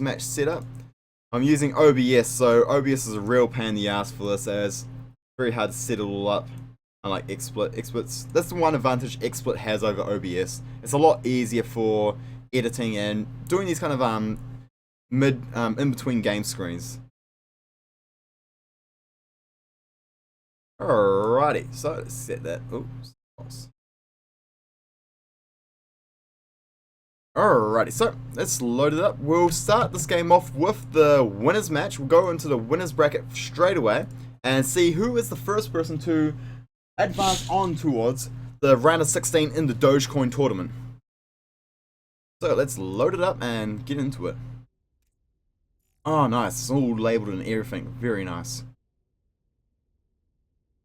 match setup. I'm using OBS, so OBS is a real pain in the ass for this, as it's very hard to set it all up. Unlike XSplit. XSplit's, that's the one advantage XSplit has over OBS. It's a lot easier for editing and doing these kind of in between game screens. Alrighty, so let's set that. Oops. Alrighty, so let's load it up. We'll start this game off with the winners match. We'll go into the winners bracket straight away and see who is the first person to advance on towards the round of 16 in the Dogecoin tournament. So let's load it up and get into it. Oh, nice. It's all labeled and everything. Very nice.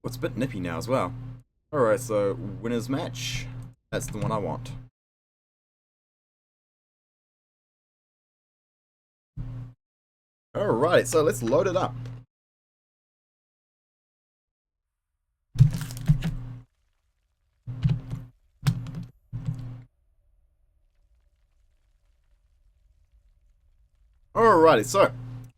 Oh, it's a bit nippy now as well. Alright, so winners match. That's the one I want. Alright, so let's load it up. Alrighty, so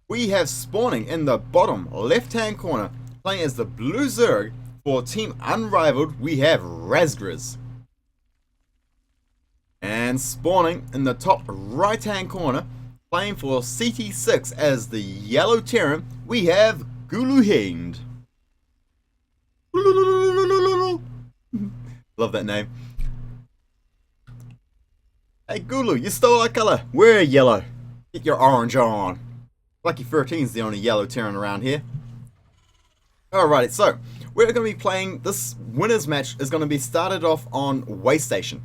we have spawning in the bottom left hand corner, playing as the Blue Zerg. For Team Unrivaled, we have Razgriz. And spawning in the top right hand corner, playing for CT6 as the Yellow Terran, we have Guluhind. Love that name. Hey Gulu, you stole our color. We're yellow. Get your orange on. Lucky 13's the only Yellow Terran around here. Alrighty, so we're going to be playing, this winners match is going to be started off on Way Station.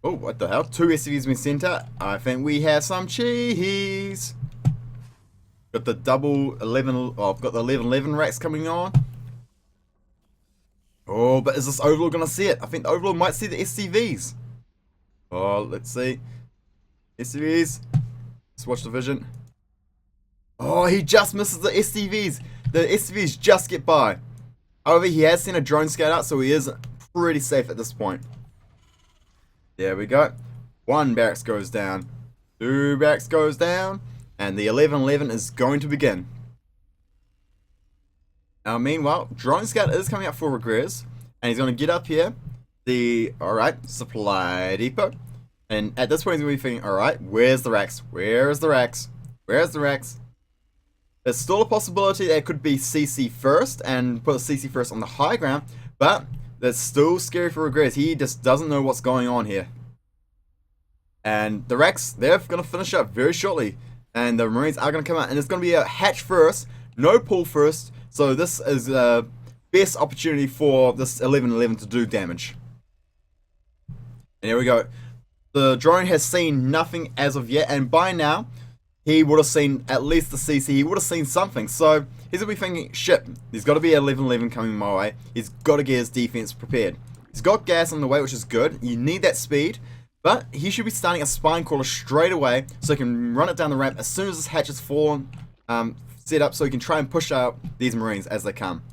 Oh, what the hell? 2 SCVs been sent out. I think we have some cheese. Got the double 11, oh, I've got the 11-11 racks coming on. Oh, but is this Overlord going to see it? I think the Overlord might see the SCVs. Oh, let's see. SCVs. Let's watch the vision. Oh, he just misses the SCVs. The SCVs just get by. However, he has sent a drone scout out, so he is pretty safe at this point. There we go. 1 barracks goes down. 2 barracks goes down. And the 11-11 is going to begin. Now, meanwhile, drone scout is coming up for regress. And he's going to get up here. Alright, supply depot. And at this point, he's going to be thinking, alright, where's the racks? Where's the racks? Where's the racks? There's still a possibility that it could be CC first and put a CC first on the high ground, but that's still scary for regress. He just doesn't know what's going on here. And the racks, they're going to finish up very shortly. And the Marines are going to come out, and it's going to be a hatch first, no pull first. So this is the best opportunity for this 11-11 to do damage. And here we go. The drone has seen nothing as of yet, and by now, he would have seen at least the CC, he would have seen something. So he's going to be thinking, shit, there's got to be 11-11 coming my way. He's got to get his defense prepared. He's got gas on the way, which is good. You need that speed. But he should be starting a spine crawler straight away so he can run it down the ramp as soon as this hatch is fallen, set up so he can try and push out these Marines as they come.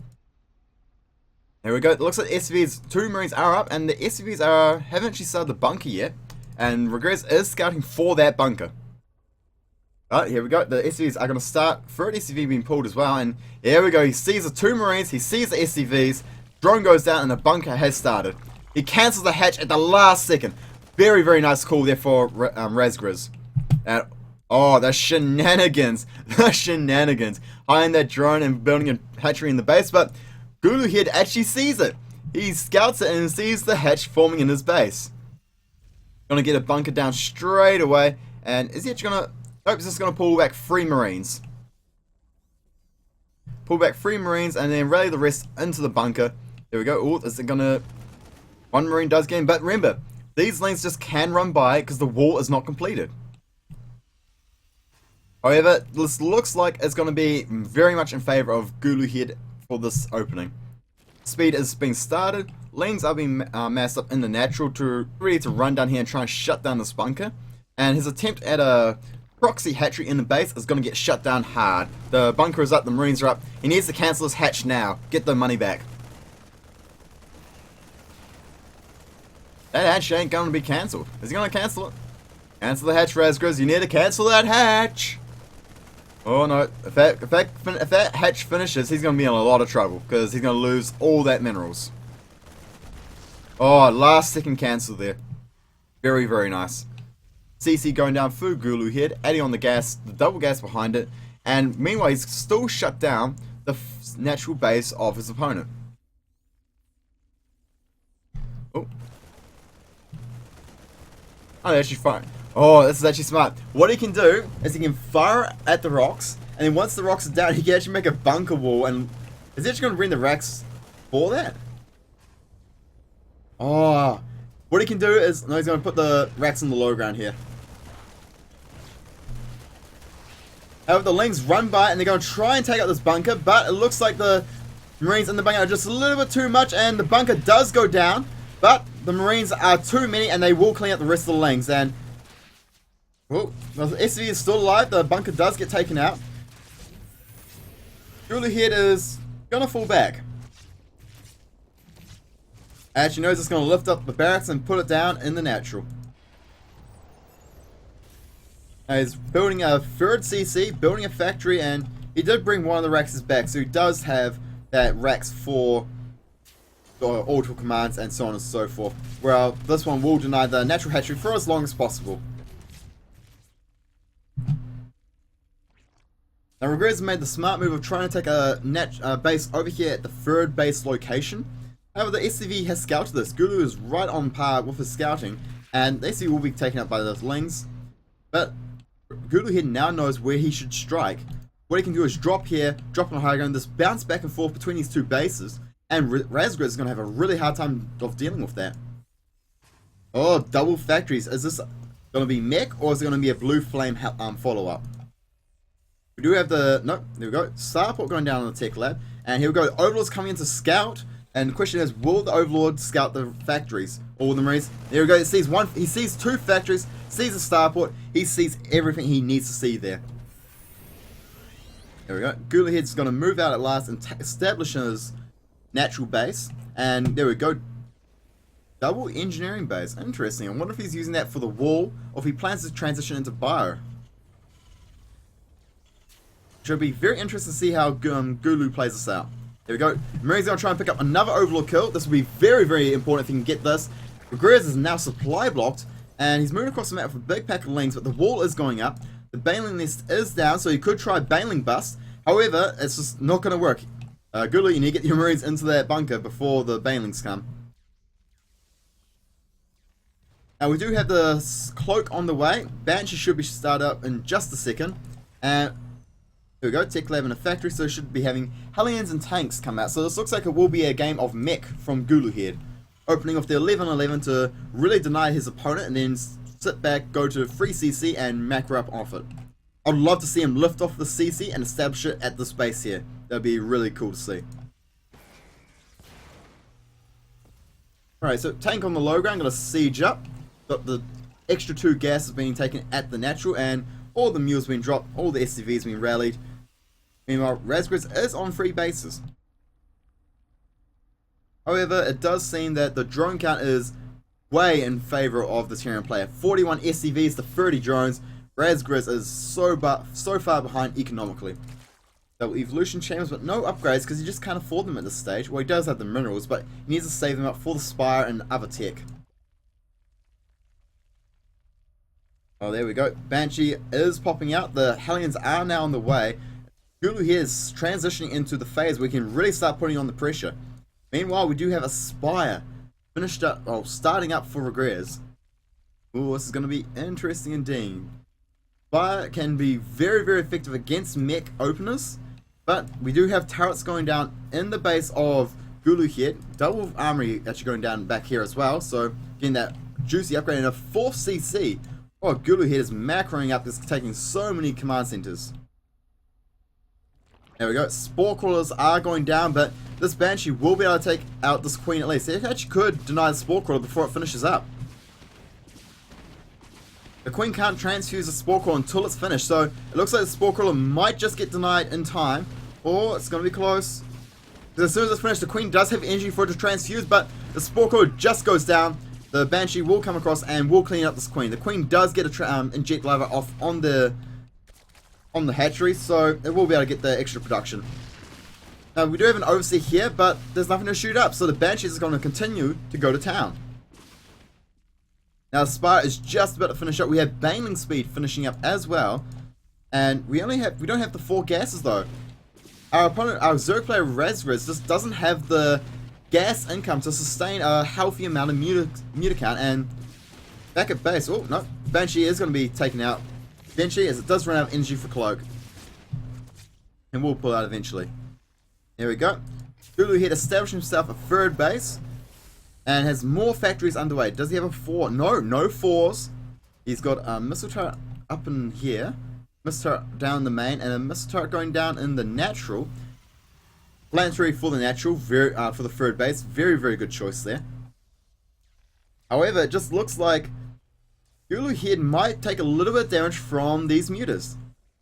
There we go. It looks like SCVs, 2 Marines are up, and the SCVs haven't actually started the bunker yet. And Regress is scouting for that bunker. Alright, here we go. The SCVs are going to start. Third SCV being pulled as well. And here we go. He sees the 2 Marines. He sees the SCVs. Drone goes down and the bunker has started. He cancels the hatch at the last second. Very, very nice call there for Razgriz. And oh, the shenanigans. The shenanigans. Hiding that drone and building a hatchery in the base. But Guluhind actually sees it. He scouts it and sees the hatch forming in his base. Gonna get a bunker down straight away. And is he actually gonna... Nope, he's just gonna pull back 3 Marines. Pull back 3 Marines and then rally the rest into the bunker. There we go. Oh, is it gonna... 1 Marine does get in, but remember, these lanes just can run by because the wall is not completed. However, this looks like it's going to be very much in favor of Guluhind for this opening. Speed is being started. Lanes are being massed up in the natural to ready to run down here and try and shut down this bunker. And his attempt at a proxy hatchery in the base is going to get shut down hard. The bunker is up, the Marines are up. He needs to cancel his hatch now. Get the money back. That hatch ain't going to be cancelled. Is he going to cancel it? Cancel the hatch, Razgriz. You need to cancel that hatch. Oh no, if that hatch finishes, he's going to be in a lot of trouble because he's going to lose all that minerals. Oh, last second cancel there. Very, very nice. CC going down through Gulu Head, adding on the gas, the double gas behind it, and meanwhile he's still shut down the natural base of his opponent. Oh. Oh, that's actually fine. Oh, this is actually smart. What he can do is he can fire at the rocks, and then once the rocks are down, he can actually make a bunker wall, and is he actually going to bring the racks for that? Oh, what he can do is, no, he's going to put the racks on the low ground here. However, the Lings run by, and they're going to try and take out this bunker, but it looks like the Marines in the bunker are just a little bit too much, and the bunker does go down, but the Marines are too many, and they will clean up the rest of the Lings, and well, the SV is still alive. The bunker does get taken out. Gulu Head is gonna fall back. Actually knows it's gonna lift up the barracks and put it down in the natural. Now he's building a third CC, building a factory, and he did bring one of the racks back, so he does have that racks for auto commands and so on and so forth. Well, this one will deny the natural hatchery for as long as possible. Now, Regrets made the smart move of trying to take a base over here at the third base location. However, the SCV has scouted this. Gulu is right on par with his scouting, and the SCV will be taken out by those Lings. But Gulu here now knows where he should strike. What he can do is drop here, drop on high ground, just bounce back and forth between these two bases, and Razgriz is going to have a really hard time of dealing with that. Oh, double factories. Is this going to be mech, or is it going to be a blue flame follow-up? We do have the, nope, there we go, Starport going down on the tech lab, and here we go, Overlord's coming in to scout, and the question is, will the Overlord scout the factories, or the Marines? There we go, he sees two factories, sees a Starport, he sees everything he needs to see there. There we go, Gulahead's going to move out at last and establish his natural base, and there we go, double engineering base, interesting. I wonder if he's using that for the wall, or if he plans to transition into bio. Should be very interesting to see how Gulu plays this out. There we go. Marines going to try and pick up another Overlord kill. This will be very, very important if he can get this. Gregorius is now supply blocked, and he's moving across the map with a big pack of Lings, but the wall is going up. The Baneling nest is down, so he could try Baneling bust. However, it's just not going to work. Gulu, you need to get your Marines into that bunker before the Banelings come. Now, we do have the cloak on the way. Banshee should be started up in just a second. And here we go, Tech Lab in a factory, so should be having Hellions and tanks come out. So this looks like it will be a game of mech from Gulu Head. Opening off the 11-11 to really deny his opponent and then sit back, go to free CC and macro up off it. I'd love to see him lift off the CC and establish it at this base here. That'd be really cool to see. Alright, so tank on the low ground, gonna siege up. Got the extra 2 gases being taken at the natural, and all the mules being dropped, all the SCVs being rallied. Meanwhile, Razgriz is on free bases. However, it does seem that the drone count is way in favor of the Terran player. 41 SCVs to 30 drones. Razgriz is so far behind economically. Double evolution chambers, but no upgrades because he just can't afford them at this stage. Well, he does have the minerals, but he needs to save them up for the Spire and other tech. Oh, there we go. Banshee is popping out. The Hellions are now on the way. Gulu here is transitioning into the phase where we can really start putting on the pressure. Meanwhile, we do have a Spire finished up, well, starting up for Regrets. Ooh, this is going to be interesting indeed. Spire can be very, very effective against mech openers, but we do have turrets going down in the base of Gulu here. Double armory actually going down back here as well, so getting that juicy upgrade and a 4th CC. Oh, Gulu here is macroing up, just taking so many command centers. There we go. Spore crawlers are going down, but this Banshee will be able to take out this Queen at least. It actually could deny the Spore crawler before it finishes up. The Queen can't transfuse the Spore crawler until it's finished, so it looks like the Spore crawler might just get denied in time, or it's going to be close. Because as soon as it's finished, the Queen does have energy for it to transfuse, but the Spore crawler just goes down. the Banshee will come across and will clean up this Queen. The Queen does get a inject lava off on the hatchery, so it will be able to get the extra production. Now, we do have an overseer here, but there's nothing to shoot up, so the Banshee is going to continue to go to town. Now, the Spire is just about to finish up. We have Baneling Speed finishing up as well, and we don't have the 4 gases though. Our opponent, our Zerg player Razriz, just doesn't have the gas income to sustain a healthy amount of meter count. And back at base, oh no, Banshee is going to be taken out eventually, as it does run out of energy for Cloak, and we'll pull out eventually. There we go. Gulu here established himself a 3rd base and has more factories underway. Does he have a 4? No, no 4s. He's got a missile turret up in here, missile turret down the main, and a missile turret going down in the natural. Planetary for the natural, for the 3rd base. Very, very good choice there. However, it just looks like Gulu here might take a little bit of damage from these mutas.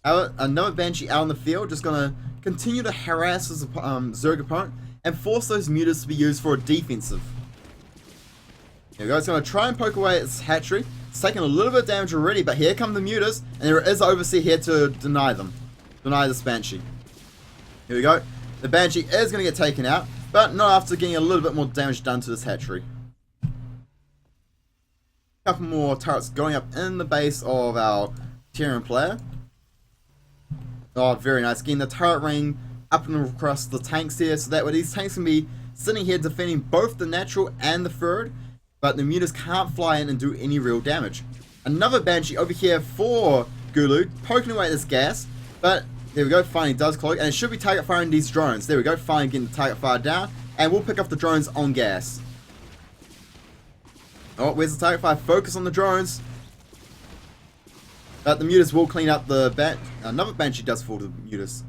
Another Banshee out in the field, just going to continue to harass his Zerg opponent and force those mutas to be used for a defensive. Here we go, it's going to try and poke away its hatchery. It's taking a little bit of damage already, but here come the mutas, and there is Overseer here to deny this Banshee. Here we go. The Banshee is going to get taken out, but not after getting a little bit more damage done to this hatchery. Couple more turrets going up in the base of our Terran player. Oh, very nice. Getting the turret ring up and across the tanks here, so that way these tanks can be sitting here defending both the natural and the 3rd, but the mutas can't fly in and do any real damage. Another Banshee over here for Gulu, poking away at this gas, but there we go, finally does Cloak, and it should be target firing these drones. There we go, finally getting the target fire down, and we'll pick up the drones on gas. Oh, where's the target fire? Focus on the drones. But the mutas will clean up the another Banshee does fall to the mutas.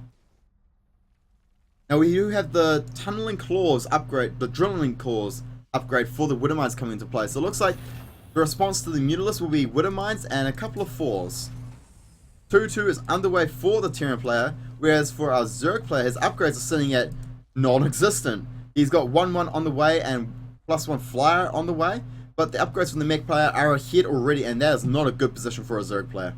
Now we do have the tunneling claws upgrade, the drilling claws upgrade for the Widow Mines coming into play. So it looks like the response to the Mutalist will be Widow Mines and a couple of 4s. 2-2 is underway for the Terran player, whereas for our Zerg player, his upgrades are sitting at non-existent. He's got 1-1 on the way and +1 flyer on the way, but the upgrades from the mech player are ahead already, and that is not a good position for a Zerg player.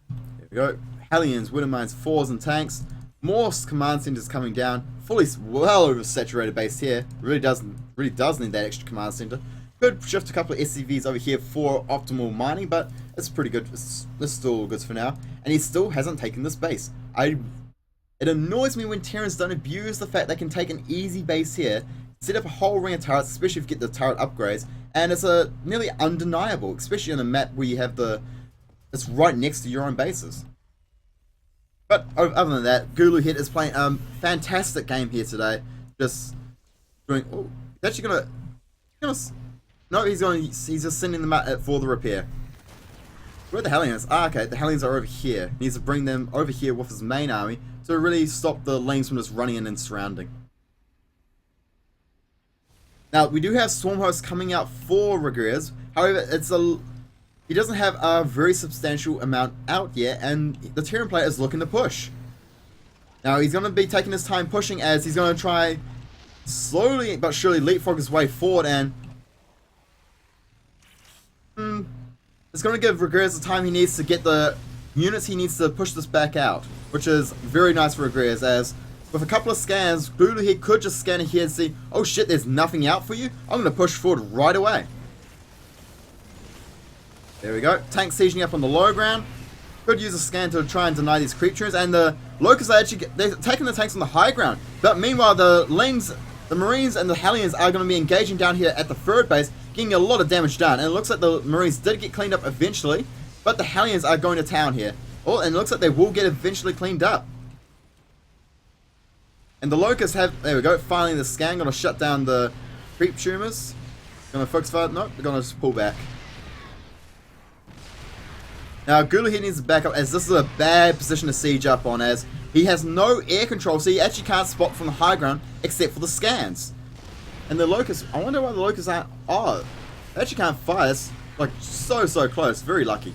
There we go. Hellions, Widow Mines, 4s and tanks. More command centers coming down. Fully well oversaturated base here. Really does need that extra command center. Could shift a couple of SCVs over here for optimal mining, but it's pretty good. It's still good for now. And he still hasn't taken this base. It annoys me when Terrans don't abuse the fact they can take an easy base here, set up a whole ring of turrets, especially if you get the turret upgrades, and it's nearly undeniable, especially on a map where you have it's right next to your own bases. But other than that, Gulu Head is playing a fantastic game here today. Just doing. Oh, he's actually gonna. No, he's just sending them out for the repair. Where are the Hellions? Ah, okay, the Hellions are over here. He needs to bring them over here with his main army to really stop the lanes from just running in and surrounding. Now, we do have Stormhost coming out for Regrez. However, he doesn't have a very substantial amount out yet, and the Terran player is looking to push. Now, he's going to be taking his time pushing, as he's going to try slowly but surely leapfrog his way forward, and it's going to give Regrez the time he needs to get the units he needs to push this back out, which is very nice for Regrez, as with a couple of scans, Gulu here could just scan ahead and see, oh shit, there's nothing out for you, I'm going to push forward right away. There we go, tank sieging up on the low ground. Could use a scan to try and deny these creatures, and the Locusts are actually they're taking the tanks on the high ground. But meanwhile, the Marines and the Hellions are going to be engaging down here at the third base, getting a lot of damage done. And it looks like the Marines did get cleaned up eventually, but the Hellions are going to town here. Oh, and it looks like they will get eventually cleaned up. And the Locusts have, there we go, finally the scan, going to shut down the creep tumors. Going to focus fire, no, they're going to just pull back. Now, Gulu here needs to back up, as this is a bad position to siege up on, as he has no air control, so he actually can't spot from the high ground, except for the scans. And the Locusts, I wonder why the Locusts aren't, oh, they actually can't fire, it's like so close, very lucky.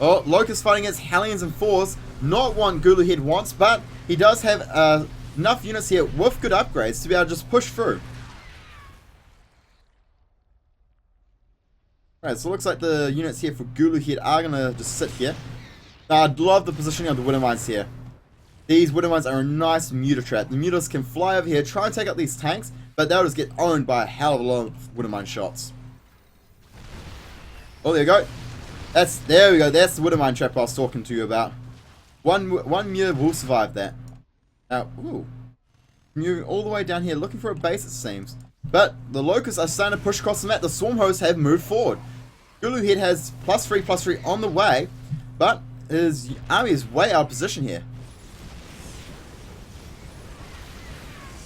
Oh, Locusts fighting against Hellions and Fours, not one Gulu Head wants, but he does have enough units here with good upgrades to be able to just push through. Alright, so it looks like the units here for Gulu Head are going to just sit here. Now, I'd love the positioning of the Widow Mines here. These Widow Mines are a nice muta trap. The mutas can fly over here, try and take out these tanks, but they'll just get owned by a hell of a lot of Widow Mine shots. Oh, there you go. There we go. That's the Widow Mine trap I was talking to you about. One muta will survive that. Now, ooh. Moving all the way down here, looking for a base it seems. But the Locusts are starting to push across the map. The Swarm Hosts have moved forward. Gulu Head has +3/+3 on the way, but his army is way out of position here.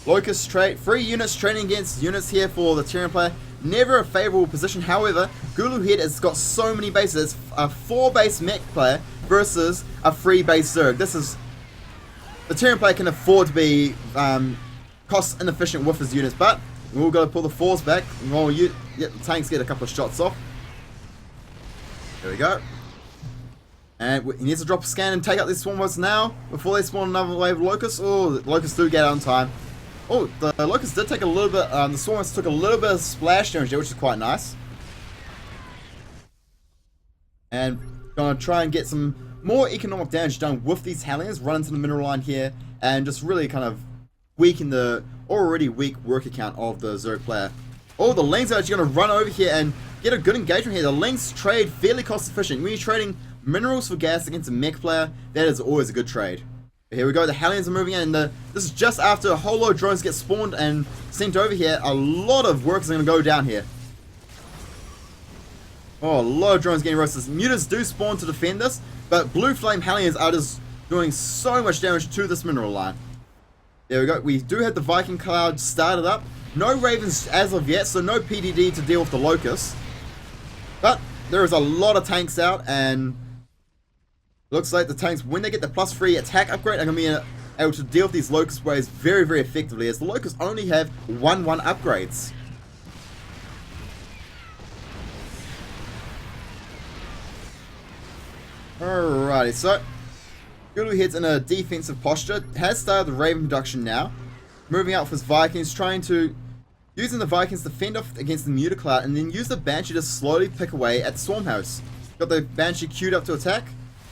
Locust trade, 3 units trading against units here for the Terran player. Never a favorable position. However, Gulu Head has got so many bases. It's a 4-base mech player versus a 3-base Zerg. This is... The Terran player can afford to be cost inefficient with his units, but we've all got to pull the 4s back. Well, the tanks get a couple of shots off. There we go. And he needs to drop a scan and take out these Swarm Hosts now before they spawn another wave of Locusts. Oh, the Locusts do get out on time. Oh, the Locusts did take a little bit, the Swarm Hosts took a little bit of splash damage there, which is quite nice. And gonna try and get some more economic damage done with these Hellions, run into the mineral line here, and just really kind of weaken the already weak work account of the Zerg player. Oh, the Lings are actually going to run over here and get a good engagement here. The Lings trade fairly cost efficient. When you're trading minerals for gas against a mech player, that is always a good trade. But here we go, the Hellions are moving in, and this is just after a whole load of drones get spawned and sent over here. A lot of work is going to go down here. Oh, a lot of drones getting roasted. Mutas do spawn to defend this, but Blue Flame Hellions are just doing so much damage to this mineral line. There we go. We do have the Viking Cloud started up. No Ravens as of yet, so no PDD to deal with the Locusts. But there is a lot of tanks out, and looks like the tanks, when they get the +3 attack upgrade, are going to be able to deal with these Locust waves very, very effectively, as the Locusts only have 1/1 upgrades. Alrighty, so Gulu Head's in a defensive posture, has started the Raven production now, moving out with his Vikings, using the Vikings to fend off against the Muta Cloud, and then use the Banshee to slowly pick away at the Swarm House. Got the Banshee queued up to attack.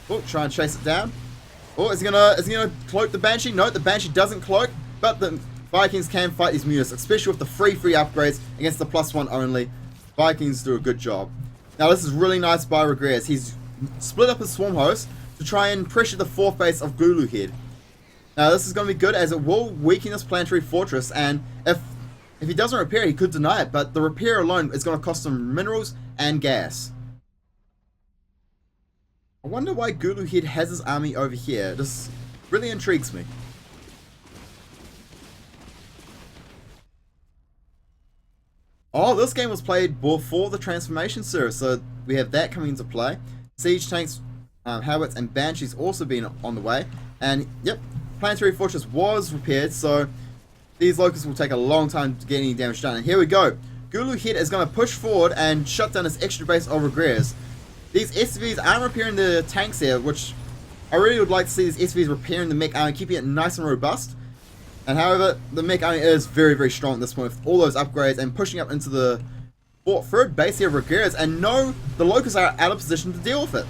Oh, try and chase it down. Oh, is he gonna cloak the Banshee? No, the Banshee doesn't cloak, but the Vikings can fight these Mutas, especially with the free upgrades against the +1 only. Vikings do a good job. Now this is really nice by Regress. He's split up his Swarm Host to try and pressure the 4th base of Gulu Head. Now this is going to be good, as it will weaken this planetary fortress, and if he doesn't repair it, he could deny it, but the repair alone is going to cost him minerals and gas. I wonder why Gulu Head has his army over here. This really intrigues me. Oh, this game was played before the transformation series, so we have that coming into play. Siege tanks, Howitzers and Banshees also been on the way, and yep, planetary fortress was repaired, so these Locusts will take a long time to get any damage done. And here we go, Gulu Head is going to push forward and shut down this extra base of Regress. These SCVs aren't repairing the tanks here, which I really would like to see these SCVs repairing the mech army, keeping it nice and robust. And however, the mech army is very, very strong at this point with all those upgrades and pushing up into the 3rd base here of Regress, and no, the Locusts are out of position to deal with it.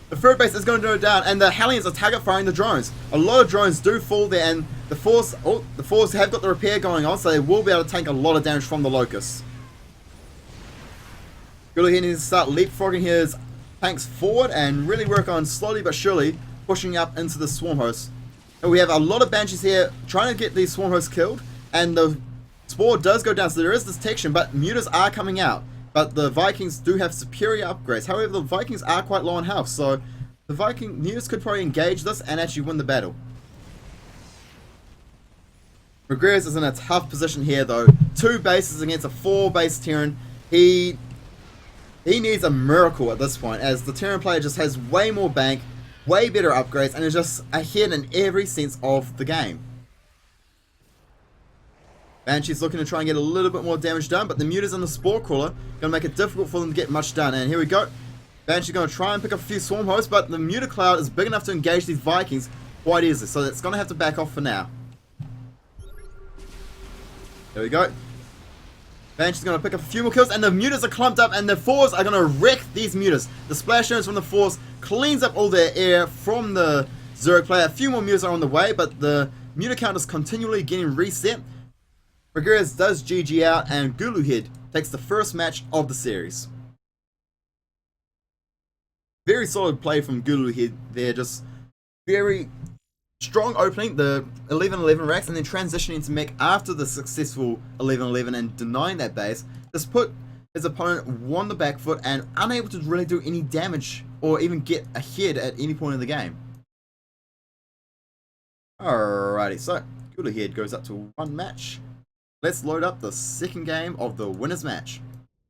The 3rd base is going to go down, and the Hellions are target firing the drones. A lot of drones do fall there, and the force have got the repair going on, so they will be able to take a lot of damage from the Locusts. Gulu Head needs to start leapfrogging his tanks forward and really work on slowly but surely pushing up into the Swarm Hosts. And we have a lot of Banshees here trying to get these Swarm Hosts killed, and the Spore does go down, so there is detection, but Mutas are coming out. But the Vikings do have superior upgrades. However, the Vikings are quite low on health, so the Viking Mutas could probably engage this and actually win the battle. Regress is in a tough position here though. 2 bases against a 4-base Terran. He needs a miracle at this point, as the Terran player just has way more bank, way better upgrades, and is just ahead in every sense of the game. Banshee's looking to try and get a little bit more damage done, but the Mutas and the Spore Crawler going to make it difficult for them to get much done. And here we go. Banshee's going to try and pick up a few Swarm Hosts, but the Muta Cloud is big enough to engage these Vikings quite easily, so it's going to have to back off for now. There we go. Banshee is going to pick up a few more kills, and the mutas are clumped up, and the fours are going to wreck these mutas. The splash zones from the fours cleans up all their air from the Zerg player. A few more mutas are on the way, but the muta count is continually getting reset. Regrez does GG out, and Guluhead takes the first match of the series. Very solid play from Guluhead there, just very strong opening, the 11-11 racks, and then transitioning to mech after the successful 11-11 and denying that base. This put his opponent on the back foot and unable to really do any damage or even get ahead at any point in the game. Alrighty, so Guluhead goes up to one match. Let's load up the second game of the winner's match.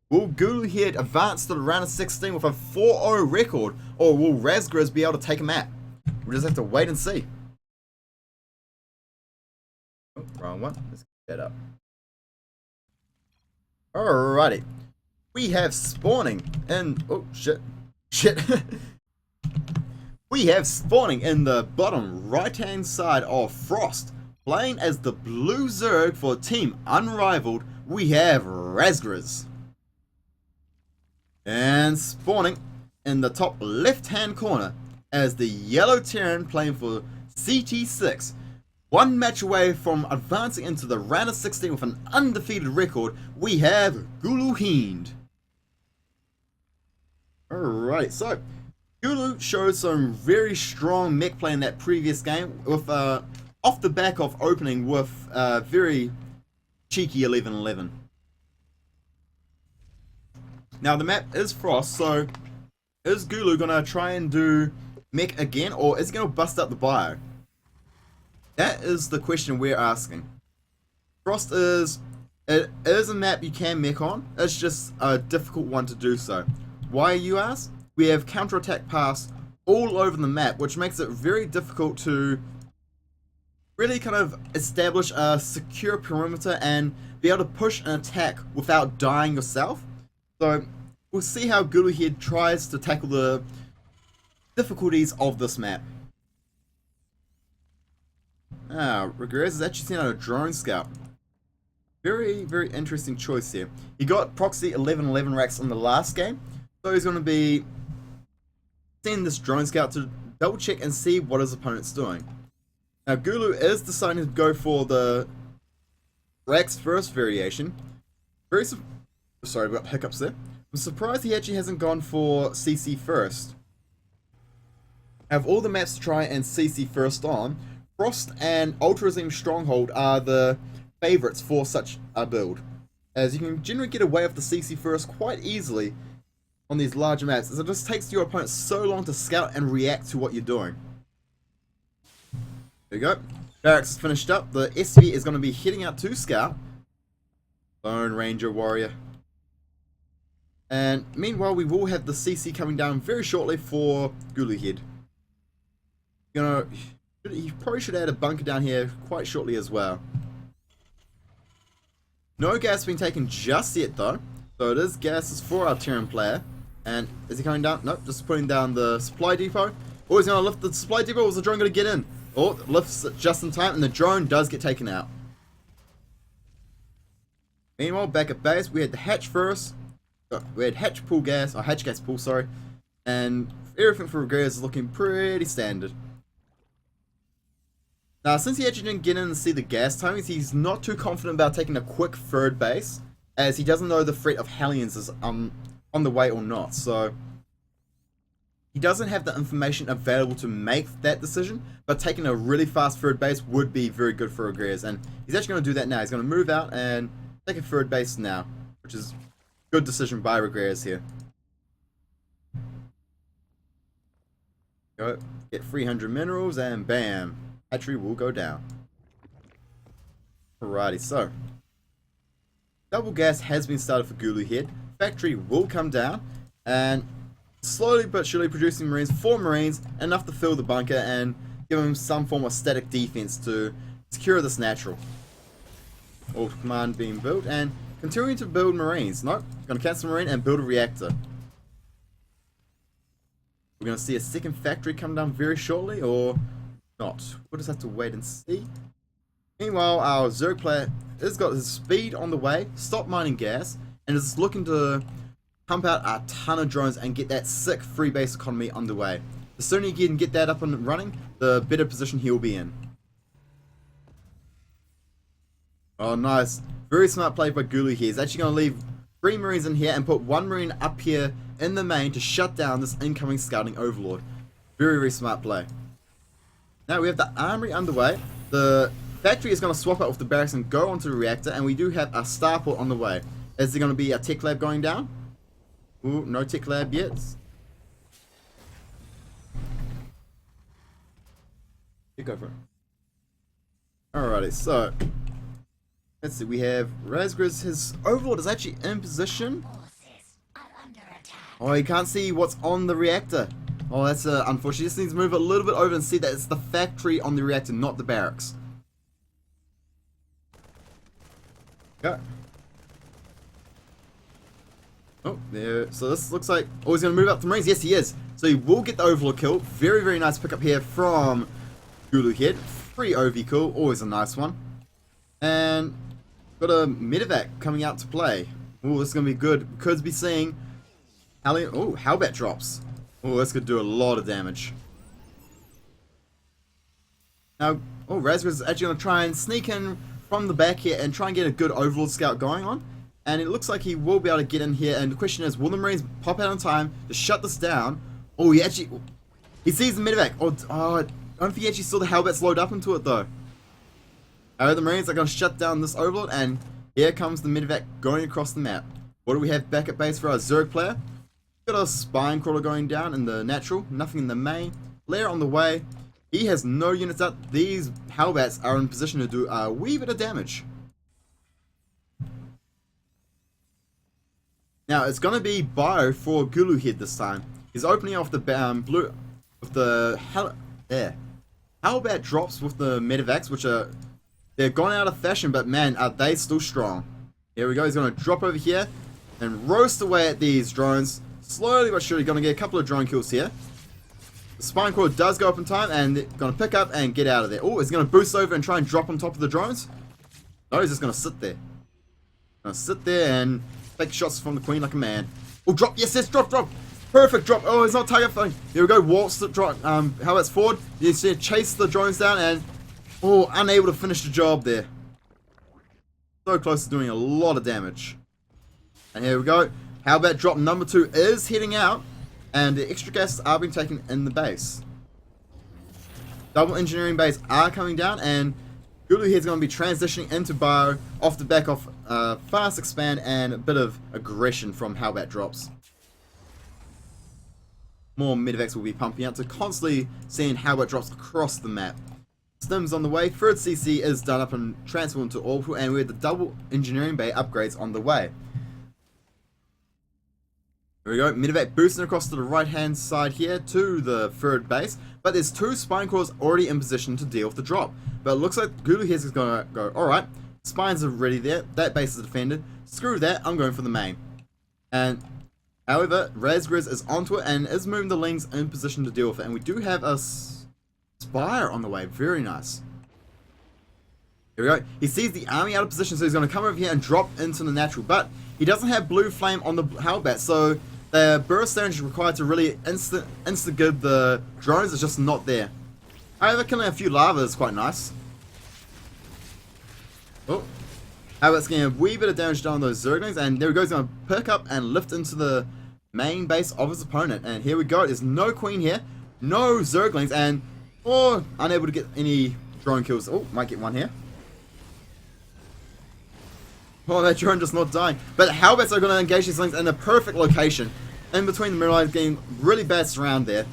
Will Guluhead advance to the round of 16 with a 4-0 record, or will Razgriz be able to take a map? We'll just have to wait and see. Oh, wrong one. Let's get that up. Alrighty. We have spawning and oh shit. We have spawning in the bottom right hand side of Frost. Playing as the blue Zerg for Team Unrivaled, we have Razgriz. And spawning in the top left hand corner as the yellow Terran playing for CT6. One match away from advancing into the round of 16 with an undefeated record, we have Guluhead. Alright, so Gulu showed some very strong mech play in that previous game with off the back of opening with very cheeky 11-11. Now the map is Frost, so is Gulu gonna try and do mech again, or is he gonna bust up the bio? That is the question we're asking. Frost is a map you can mech on. It's just a difficult one to do so. Why, you ask? We have counterattack paths all over the map, which makes it very difficult to really kind of establish a secure perimeter and be able to push an attack without dying yourself. So we'll see how Guluhead tries to tackle the difficulties of this map. Regrez is actually sent out a drone scout. Very, very interesting choice here. He got proxy 11-11 racks in the last game, so he's going to be sending this drone scout to double check and see what his opponent's doing. Now Gulu is deciding to go for the racks first variation. Sorry about hiccups there. I'm surprised he actually hasn't gone for CC first. Out of all the maps to try and CC first on, Frost and Ultrazine Stronghold are the favorites for such a build, as you can generally get away with the CC first quite easily on these larger maps, as it just takes your opponent so long to scout and react to what you're doing. There you go. Barracks is finished up. The SV is going to be heading out to scout. Lone Ranger Warrior. And meanwhile, we will have the CC coming down very shortly for Guluhead. He probably should add a bunker down here quite shortly as well. No gas being taken just yet though, so it is gases for our Terran player. And is he coming down? Nope, just putting down the supply depot. Oh, he's going to lift the supply depot, or is the drone going to get in? Oh, lifts it just in time, and the drone does get taken out. Meanwhile, back at base, we had the hatch first. We had hatch pool gas, or hatch gas pool, sorry. And everything for Regrez is looking pretty standard. Now, since he actually didn't get in and see the gas timings, he's not too confident about taking a quick third base, as he doesn't know the threat of Hellions is on the way or not. So he doesn't have the information available to make that decision, but taking a really fast third base would be very good for Regrez, and he's actually going to do that now. He's going to move out and take a third base now, which is a good decision by Regrez here. Go get 300 minerals, and bam, hatchery will go down. Alrighty, so double gas has been started for Guluhead. Factory will come down, and slowly but surely producing Marines, 4 Marines, enough to fill the bunker and give him some form of static defense to secure this natural. Auto command being built, and continuing to build Marines. Nope, going to cancel Marine and build a reactor. We're going to see a second factory come down very shortly, or not. We'll just have to wait and see. Meanwhile, our Zerg player has got his speed on the way, stop mining gas, and is looking to pump out a ton of drones and get that sick free base economy underway. The sooner he can get that up and running, the better position he'll be in. Oh, nice. Very smart play by Gulu here. He's actually going to leave 3 Marines in here and put 1 Marine up here in the main to shut down this incoming scouting overlord. Very, very smart play. Now we have the armory underway. The factory is going to swap out with the barracks and go onto the reactor, and we do have a starport on the way. Is there going to be a tech lab going down? Ooh, no tech lab yet. You go for it. Alrighty, so let's see. We have Razgriz. His overlord is actually in position. Oh, you can't see what's on the reactor. Oh, that's unfortunate. He just needs to move a little bit over and see that it's the factory on the reactor, not the barracks. Go. Oh, there. So this looks like... Oh, he's going to move up the Marines. Yes, he is. So he will get the overlord kill. Very, very nice pickup here from Gulu Head. Free OV kill. Always a nice one. And got a medevac coming out to play. Oh, this is going to be good. Could be seeing... Oh, Halbat drops. Oh, that's going to do a lot of damage. Now, oh, Raspberry is actually going to try and sneak in from the back here and try and get a good overlord scout going on. And it looks like he will be able to get in here. And the question is, will the Marines pop out on time to shut this down? Oh, he sees the medevac. Oh, I don't think he actually saw the Halbats load up into it though. Alright, the Marines are going to shut down this overlord, and here comes the medevac going across the map. What do we have back at base for our Zerg player? Got a spine crawler going down in the natural, nothing in the main. Lair on the way. He has no units up. These Halbats are in position to do a wee bit of damage. Now it's going to be bio for Gulu Head this time. He's opening off the blue with the Halbat drops with the medevacs, which are they're gone out of fashion, but man, are they still strong. Here we go. He's going to drop over here and roast away at these drones. Slowly but surely going to get a couple of drone kills here. The spine crawler does go up in time and going to pick up and get out of there. Oh, he's going to boost over and try and drop on top of the drones. No, he's just going to sit there. Going to sit there and take shots from the queen like a man. Oh, drop. Yes, yes, drop, drop. Perfect drop. Oh, he's not target flying. Here we go. Waltz the drone. How about forward? You see, chase the drones down and unable to finish the job there. So close to doing a lot of damage. And here we go. How about drop number 2 is heading out, and the extra gases are being taken in the base. Double engineering bays are coming down, and Gulu here is going to be transitioning into bio off the back of fast expand and a bit of aggression from Halbat drops. More medevacs will be pumping out to constantly seeing Halbat drops across the map. Stims on the way, 3rd CC is done up and transformed to orbital, and we have the double engineering bay upgrades on the way. There we go, medevac boosting across to the right hand side here to the 3rd base, but there's 2 spine cores already in position to deal with the drop. But it looks like Gulu here is going to go, alright, spines are ready there, that base is defended, screw that, I'm going for the main. And however, Razgriz is onto it and is moving the Lings in position to deal with it, and we do have a Spire on the way, very nice. Here we go, he sees the army out of position, so he's going to come over here and drop into the natural, but he doesn't have blue flame on the Halbat, so the burst damage required to really insta-give the drones is just not there. However, killing a few lava is quite nice. Oh, Halbat's getting a wee bit of damage down on those Zerglings, and there we go, he's going to perk up and lift into the main base of his opponent. And here we go, there's no queen here, no Zerglings, and unable to get any drone kills. Oh, might get one here. Oh, that drone just not dying. But Halbats are going to engage these Lings in the perfect location. In between the mirror lines, getting really bad surround there.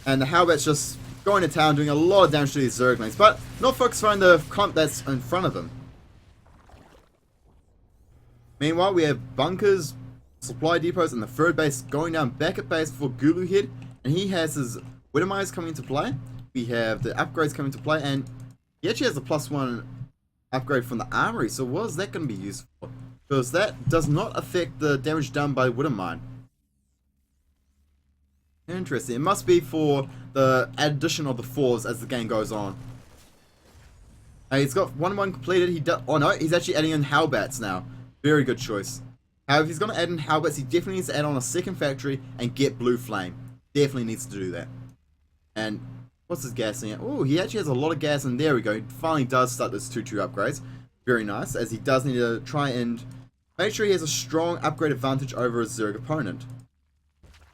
And the Halbats just going to town, doing a lot of damage to these Zerglings. But not focused on the comp that's in front of them. Meanwhile, we have bunkers, supply depots, and the 3rd base going down back at base for Gulu Head. And he has his Widowmires coming into play. We have the upgrades coming into play. And he actually has a +1 upgrade from the armory, so what is that going to be used for? Because that does not affect the damage done by Widowmine. Interesting. It must be for the addition of the 4s as the game goes on. He's got 1-1 completed. He does. Oh no, he's actually adding in Halberts now. Very good choice. However, if he's going to add in Halberts, he definitely needs to add on a second factory and get Blue Flame. Definitely needs to do that. And what's his gas in here? Oh, he actually has a lot of gas, and there we go. He finally does start this 2-2 upgrades. Very nice, as he does need to try and make sure he has a strong upgrade advantage over his Zerg opponent.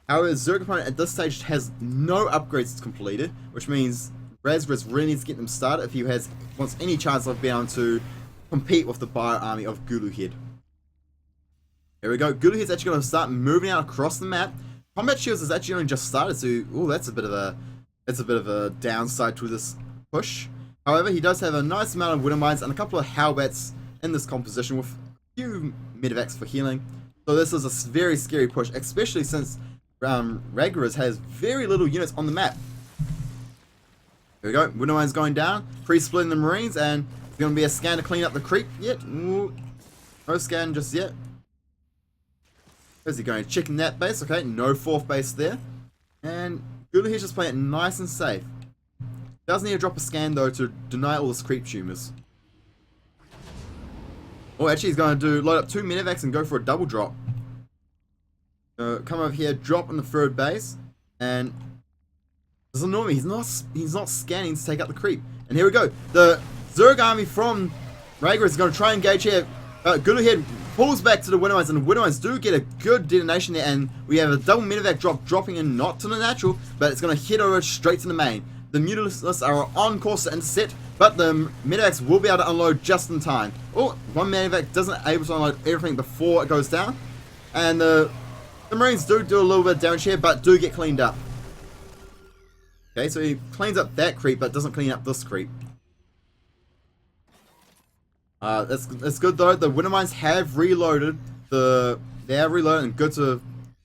However, his Zerg opponent at this stage has no upgrades completed, which means Razgriz really needs to get them started if he wants any chance of being able to compete with the Bio army of Guluhead. Here we go. Guluhead's actually going to start moving out across the map. Combat Shields has actually only just started, so that's a bit of a downside to this push. However, he does have a nice amount of Widow Mines and a couple of Halberts in this composition with a few Medivacs for healing. So this is a very scary push, especially since Razgriz has very little units on the map. Here we go. Widow Mines going down, pre-splitting the Marines, and there's going to be a scan to clean up the creep yet. Ooh, no scan just yet. Where's he going? Checking that base. Okay, no fourth base there. And Guluhead's just playing it nice and safe. Does need to drop a scan though to deny all his creep tumors. Oh, actually he's going to load up 2 Medivacs and go for a double drop. Come over here, drop on the third base, and doesn't annoy me. He's not scanning to take out the creep. And here we go. The Zerg army from Razgriz is going to try and engage here. Guluhead pulls back to the Widow Mines, and the Widow Mines do get a good detonation there, and we have a double Medivac drop dropping in, not to the natural, but it's going to hit over straight to the main. The Mutalisks are on course to intercept, but the Medivacs will be able to unload just in time. Oh, one Medivac doesn't able to unload everything before it goes down, and the Marines do a little bit of damage here, but do get cleaned up. Okay, so he cleans up that creep, but doesn't clean up this creep. That's good though. The Widow Mines have reloaded. They have reloaded and good to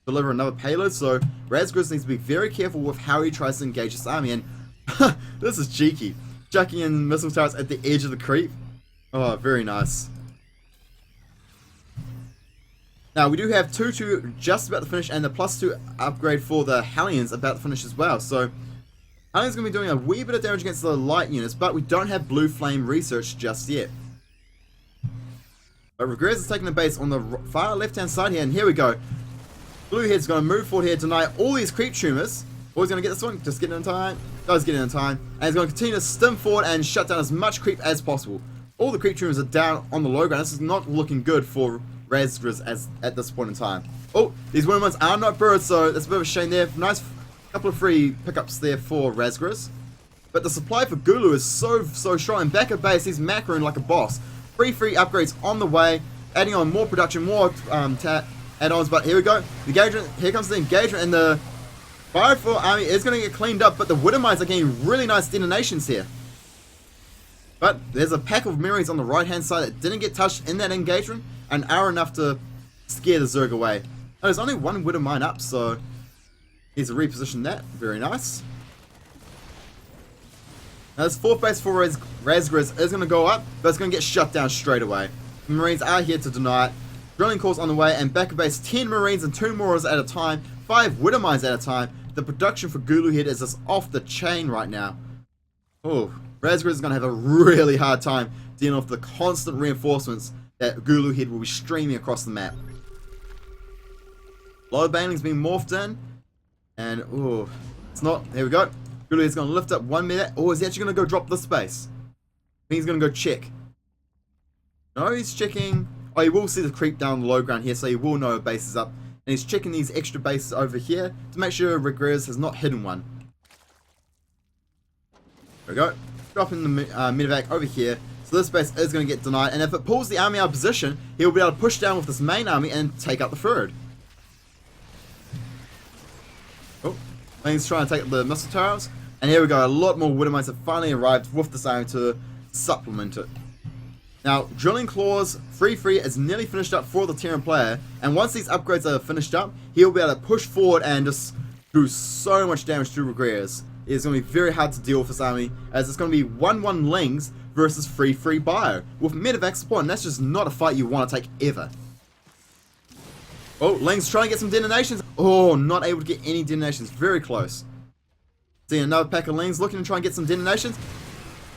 deliver another payload. So Razgriz needs to be very careful with how he tries to engage this army. And this is cheeky, chucking in missile towers at the edge of the creep. Oh, very nice. Now we do have 2-2 just about to finish, and the +2 upgrade for the Hellions about to finish as well. So Hellions going to be doing a wee bit of damage against the light units, but we don't have Blue Flame research just yet. But Razgriz is taking the base on the far left-hand side here, and here we go. Bluehead's going to move forward here, deny all these creep tumors. Oh, he's going to get this one, just get in time. Does get in time. And he's going to continue to stim forward and shut down as much creep as possible. All the creep tumors are down on the low ground. This is not looking good for Razgriz at this point in time. Oh, these Widow Mines are not birds, so that's a bit of a shame there. Nice couple of free pickups there for Razgriz. But the supply for Gulu is so strong. And back at base, he's macroing like a boss. Free upgrades on the way, adding on more production, more add-ons. But here we go. The engagement. Here comes the engagement, and the Bio army is going to get cleaned up. But the Widow Mines are getting really nice detonations here. But there's a pack of Marines on the right-hand side that didn't get touched in that engagement and are enough to scare the Zerg away. Oh, there's only one Widow Mine up, so he's to reposition that. Very nice. Now this fourth base for Razgriz is going to go up, but it's going to get shut down straight away. The Marines are here to deny it. Drilling calls on the way, and back at base 10 Marines and 2 Morars at a time, 5 Widow Mines at a time. The production for Guluhead is just off the chain right now. Oh, Razgriz is going to have a really hard time dealing with the constant reinforcements that Guluhead will be streaming across the map. A lot of banelings being morphed in, and oh, it's not. Here we go. Guluhead's going to lift up 1 minute. Oh, is he actually going to go drop this base? I think he's going to go check. No, he's checking. Oh, he will see the creep down the low ground here, so he will know a base is up. And he's checking these extra bases over here to make sure Razgriz has not hidden one. There we go. Dropping the Medivac over here. So this base is going to get denied. And if it pulls the army out of position, he'll be able to push down with this main army and take out the third. Oh, he's trying to take out the missile towers. And here we go. A lot more Widow Mines have finally arrived with this army to supplement it. Now, Drilling Claws free is nearly finished up for the Terran player, and once these upgrades are finished up, he'll be able to push forward and just do so much damage to Razgriz. It's going to be very hard to deal with this army, as it's going to be 1-1 Lings versus free Bio, with Medivac support, and that's just not a fight you want to take ever. Oh, Lings trying to get some detonations. Oh, not able to get any detonations. Very close. See another pack of Lings looking to try and get some detonations.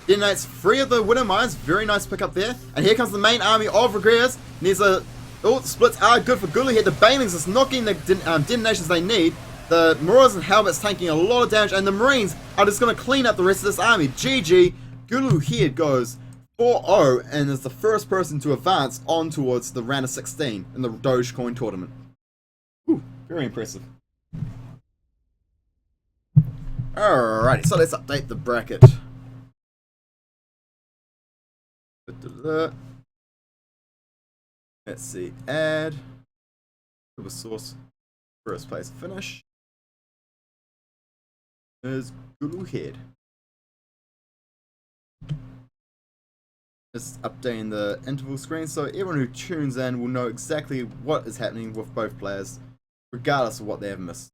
Detonates 3 of the winner mines. Very nice pick up there. And here comes the main army of Regrets. There's a... Oh, splits are good for Gulu here. The Banelings is not getting the detonations they need. The Marauders and Helmets taking a lot of damage. And the Marines are just going to clean up the rest of this army. GG. Gulu here goes 4-0 and is the first person to advance on towards the round of 16 in the Dogecoin tournament. Ooh, very impressive. Alrighty, so let's update the bracket. Let's see, add silver source, first place finish is Gulu Head. Just updating the interval screen so everyone who tunes in will know exactly what is happening with both players, regardless of what they have missed.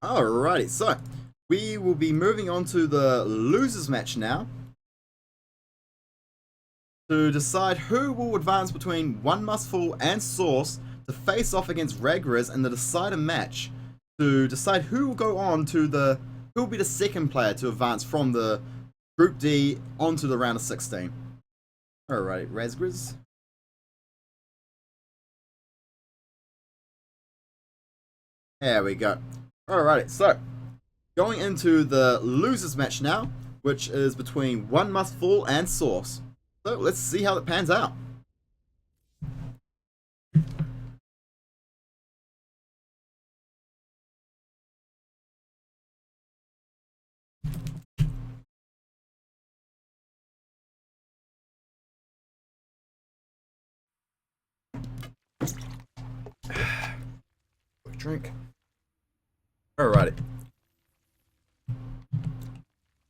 Alrighty, so we will be moving on to the losers match now to decide who will advance between One Must Fall and Source to face off against Ragriz in the decider match to decide who will go on to who will be the second player to advance from the Group D onto the round of 16. Alright, Razgriz. There we go. Alright, so going into the losers match now, which is between One Must Fall and Source. So let's see how it pans out. Quick drink. Alrighty.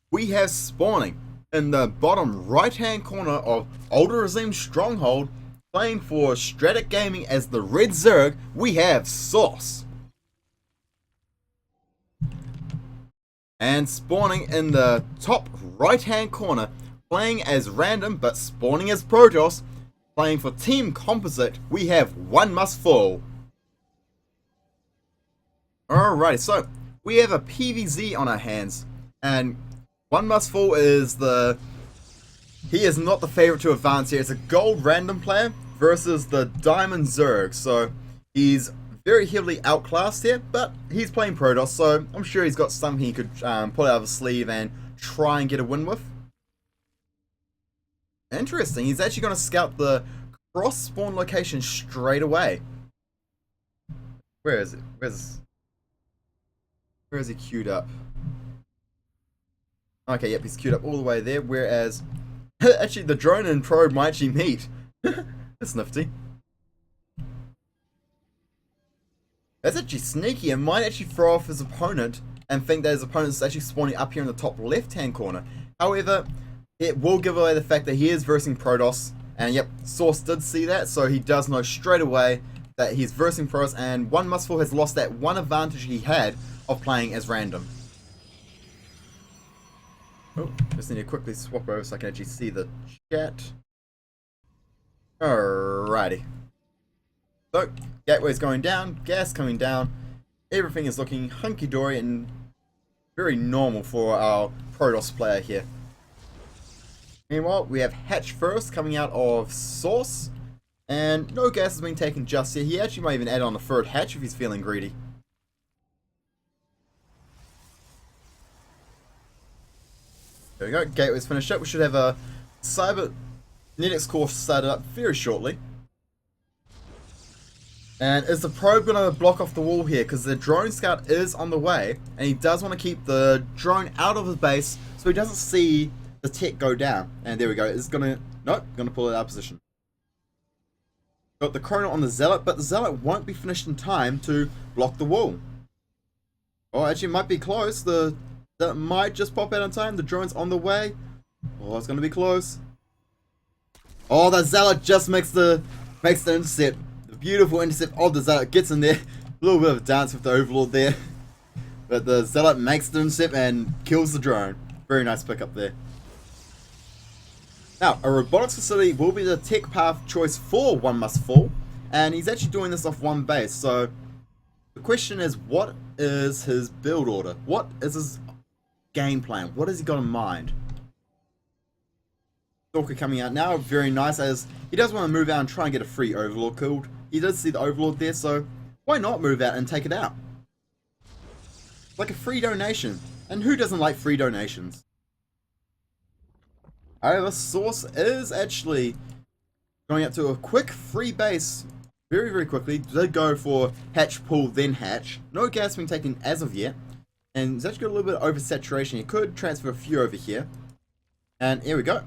We have spawning in the bottom right hand corner of Older Regime Stronghold, playing for Stratic Gaming as the Red Zerg, we have Source. And spawning in the top right hand corner, playing as Random but spawning as Protoss, playing for Team Composite, we have One Must Fall. Alrighty, so we have a PVZ on our hands, and One Must Fall is he is not the favorite to advance here. It's a gold random player versus the Diamond Zerg, so he's very heavily outclassed here, but he's playing Protoss, so I'm sure he's got something he could pull out of his sleeve and try and get a win with. Interesting, he's actually going to scout the cross spawn location straight away. Where is it? Where is he queued up? Okay, yep, he's queued up all the way there, whereas actually the drone and probe might actually meet. That's nifty. That's actually sneaky and might actually throw off his opponent and think that his opponent is actually spawning up here in the top left hand corner. However, it will give away the fact that he is versing Protoss, and yep, Source did see that, so he does know straight away that he's versing Protoss, and One Must Fall has lost that one advantage he had of playing as Random. Oh, just need to quickly swap over so I can actually see the chat. Alrighty. So, gateway's going down, gas coming down, everything is looking hunky-dory and very normal for our Protoss player here. Meanwhile, we have Hatch first coming out of Source, and no gas has been taken just yet. He actually might even add on a third hatch if he's feeling greedy. There we go, gateway's finished up. We should have a cybernetics course started up very shortly. And is the probe going to block off the wall here? Because the drone scout is on the way, and he does want to keep the drone out of his base so he doesn't see the tech go down. And there we go, it's going to pull it out of position. Got the chrono on the Zealot, but the Zealot won't be finished in time to block the wall. Oh, actually it might be close. The Zealot might just pop out in time. The drone's on the way. Oh, it's going to be close. Oh, the Zealot just makes the intercept. The beautiful intercept of the Zealot gets in there. A little bit of a dance with the Overlord there. But the Zealot makes the intercept and kills the drone. Very nice pick up there. Now, a robotics facility will be the tech path choice for One Must Fall, and he's actually doing this off one base. So the question is, what is his build order? What is his game plan? What has he got in mind? Stalker coming out now, very nice, as he does want to move out and try and get a free Overlord killed. He does see the Overlord there, so why not move out and take it out? Like a free donation. And who doesn't like free donations? However, Source is actually going up to a quick free base very, very quickly. Did go for hatch, pull, then hatch. No gas being taken as of yet. And he's actually got a little bit of oversaturation. He could transfer a few over here. And here we go.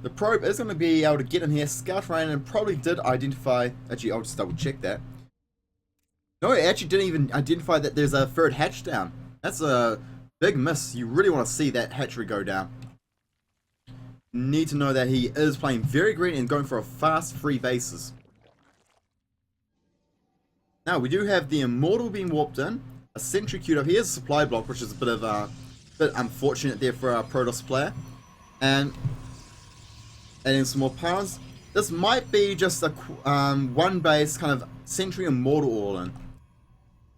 The probe is going to be able to get in here, scout around, and probably did identify... Actually, I'll just double check that. No, it actually didn't even identify that there's a third hatch down. That's a big miss. You really want to see that hatchery go down. Need to know that he is playing very green and going for a fast free bases. Now, we do have the Immortal being warped in. A sentry queued up. He has a supply block, which is a bit unfortunate there for our Protoss player. And adding some more powers. This might be just a one base kind of sentry Immortal all in.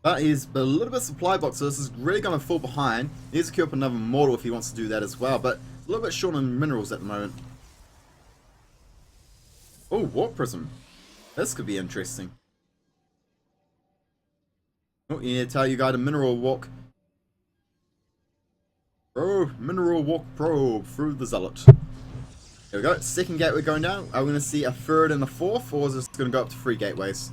But he's a little bit supply block, so this is really going to fall behind. He needs to queue up another Immortal if he wants to do that as well, but a little bit short on minerals at the moment. Oh, Warp Prism. This could be interesting. Oh, you need to tell you guys a Mineral Walk. Mineral Walk probe through the Zealot. There we go. Second gateway going down. Are we going to see a third and a fourth, or is this going to go up to 3 gateways?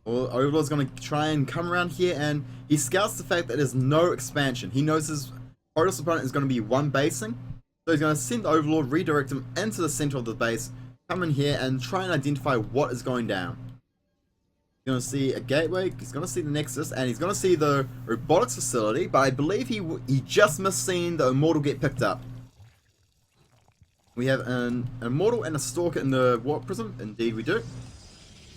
Well, Overlord's going to try and come around here, and he scouts the fact that there's no expansion. He knows his Protoss opponent is going to be one basing, so he's going to send the Overlord, redirect him into the center of the base, come in here and try and identify what is going down. He's going to see a gateway, he's going to see the Nexus, and he's going to see the robotics facility, but I believe he just missed seeing the Immortal get picked up. We have an Immortal and a Stalker in the Warp Prism. Indeed we do.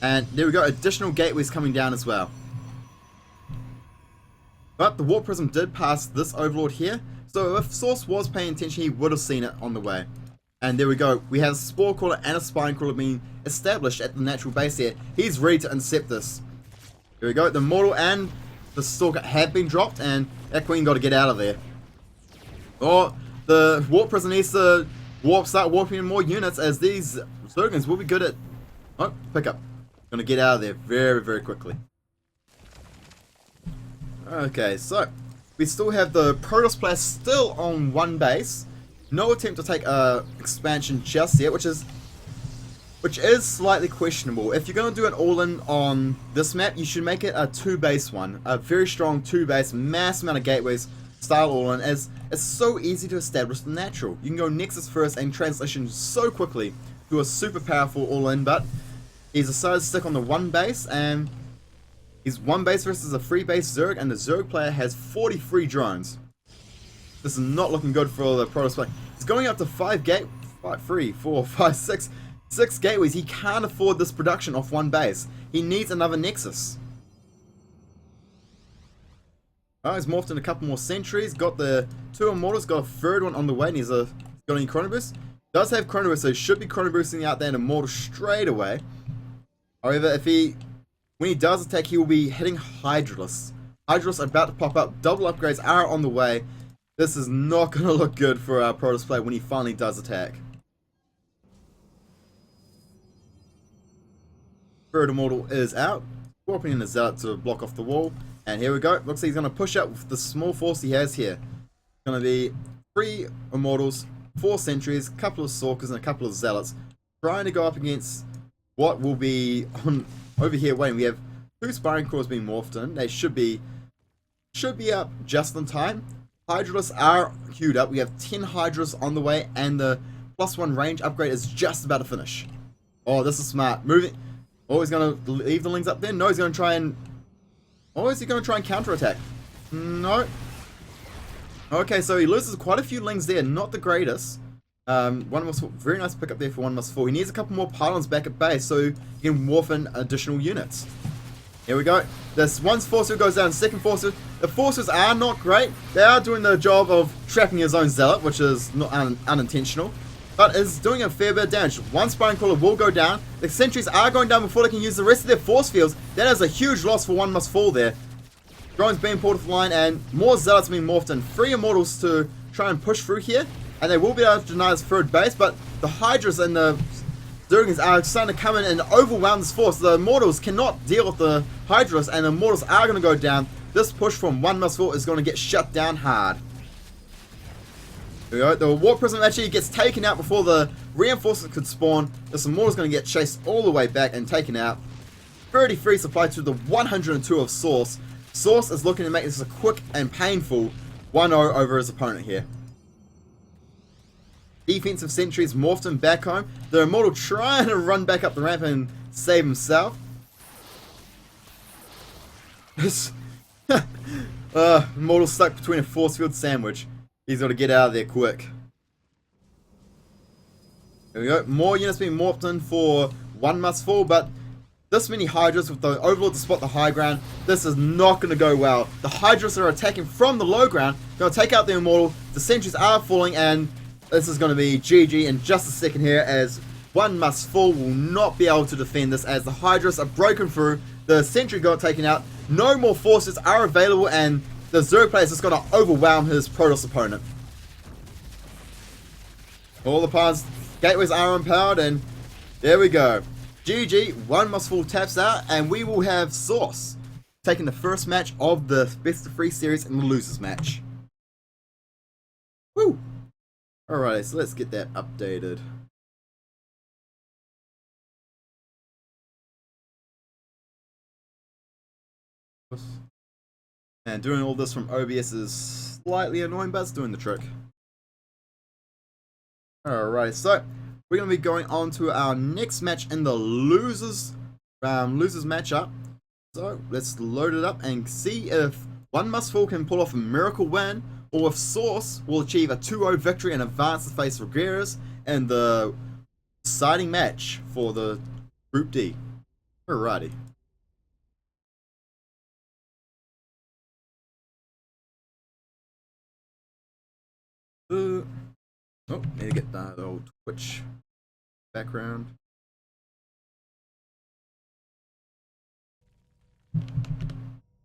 And there we go, additional gateways coming down as well. But the Warp Prism did pass this Overlord here, so if Source was paying attention, he would have seen it on the way. And there we go, we have a Spore Crawler and a Spine Crawler being established at the natural base here. He's ready to intercept this. Here we go, the Immortal and the Stalker have been dropped, and that Queen got to get out of there. Or the Warp Prism needs to start warping in more units, as these Zerglings will be good at... Oh, pick up. Gonna get out of there very, very quickly. Okay, so we still have the Protoss player still on one base. No attempt to take a expansion just yet, which is slightly questionable. If you're gonna do an all-in on this map, you should make it a 2-base one, a very strong 2-base, mass amount of gateways style all-in, as it's so easy to establish the natural. You can go Nexus first and transition so quickly to a super powerful all-in, but he's decided to stick on the one base, and he's one base versus a 3-base Zerg, and the Zerg player has 43 drones. This is not looking good for the Protoss player. He's going up to 6 gateways. He can't afford this production off one base. He needs another Nexus. Oh, he's morphed in a couple more sentries. Got the 2 Immortals, got a third one on the way, and he's got any Chrono Boost? Does have Chrono Boost, so he should be Chrono Boosting out there an Immortal straight away. However, when he does attack, he will be hitting Hydralisk. Hydralisk about to pop up. Double upgrades are on the way. This is not going to look good for our Protoss player when he finally does attack. Third Immortal is out. Warping in the Zealot to block off the wall. And here we go. Looks like he's going to push up with the small force he has here. It's going to be 3 Immortals, 4 Sentries, a couple of Stalkers, and a couple of Zealots. Trying to go up against what will be on over here waiting. We have 2 Sparring Crawlers being morphed in. They should be up just in time. Hydralisks are queued up. We have 10 Hydralisks on the way, and the +1 range upgrade is just about to finish. Oh, this is smart. Moving. Oh, he's going to leave the Lings up there. No, he's going to try and... Oh, is he going to try and counterattack? No. Okay, so he loses quite a few Lings there. Not the greatest. One must fall. Very nice pick up there for One Must Fall. He needs a couple more pylons back at base so he can morph in additional units. Here we go. This one force field goes down, second force field. The forces are not great. They are doing the job of trapping his own zealot, which is not unintentional, but is doing a fair bit of damage. One Spine Crawler will go down. The sentries are going down before they can use the rest of their force fields. That is a huge loss for One Must Fall there. Drones being pulled off the line, and more zealots being morphed in. 3 immortals to try and push through here, and they will be able to deny this third base, but the Hydras and the Zergans are starting to come in and overwhelm this force. The Immortals cannot deal with the Hydras, and the Immortals are going to go down. This push from One Must Fall is going to get shut down hard. There we go. The Warp Prism actually gets taken out before the reinforcements could spawn. This Immortal is going to get chased all the way back and taken out. 33 supply to the 102 of Source. Source is looking to make this a quick and painful 1-0 over his opponent here. Defensive sentries morphed him back home. The Immortal trying to run back up the ramp and save himself. Immortal stuck between a force field sandwich. He's got to get out of there quick. There we go. More units being morphed in for One Must Fall, but this many Hydras with the Overlord to spot the high ground, this is not going to go well. The Hydras are attacking from the low ground, going to take out the Immortal. The sentries are falling, and this is going to be GG in just a second here, as One Must Fall will not be able to defend this, as the Hydras are broken through. The sentry got taken out. No more forces are available, and the Zerg player is just going to overwhelm his Protoss opponent. All the parts, gateways are empowered, and there we go. GG, One Must Fall taps out, and we will have Source taking the first match of the best of 3 series in the losers match. Woo! Alright, so let's get that updated. And doing all this from OBS is slightly annoying, but it's doing the trick. Alright, so we're going to be going on to our next match in the losers matchup. So let's load it up and see if One Must Fall can pull off a miracle win, or if Source will achieve a 2-0 victory and advance to face Regeras in the deciding match for the Group D. Alrighty. Oh, need to get the old Twitch background.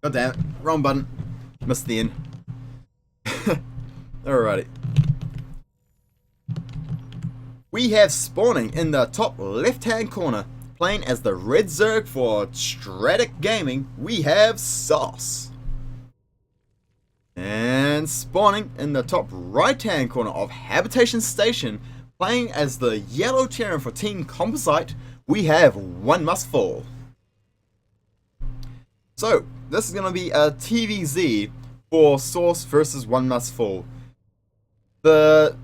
God damn it, wrong button. Missed the end. Alrighty. We have spawning in the top left hand corner, playing as the Red Zerg for Stratic Gaming, we have Sauce. And spawning in the top right hand corner of Habitation Station, playing as the Yellow Terran for Team Composite, we have One Must Fall. So, this is going to be a TVZ for Source versus One Must Fall. The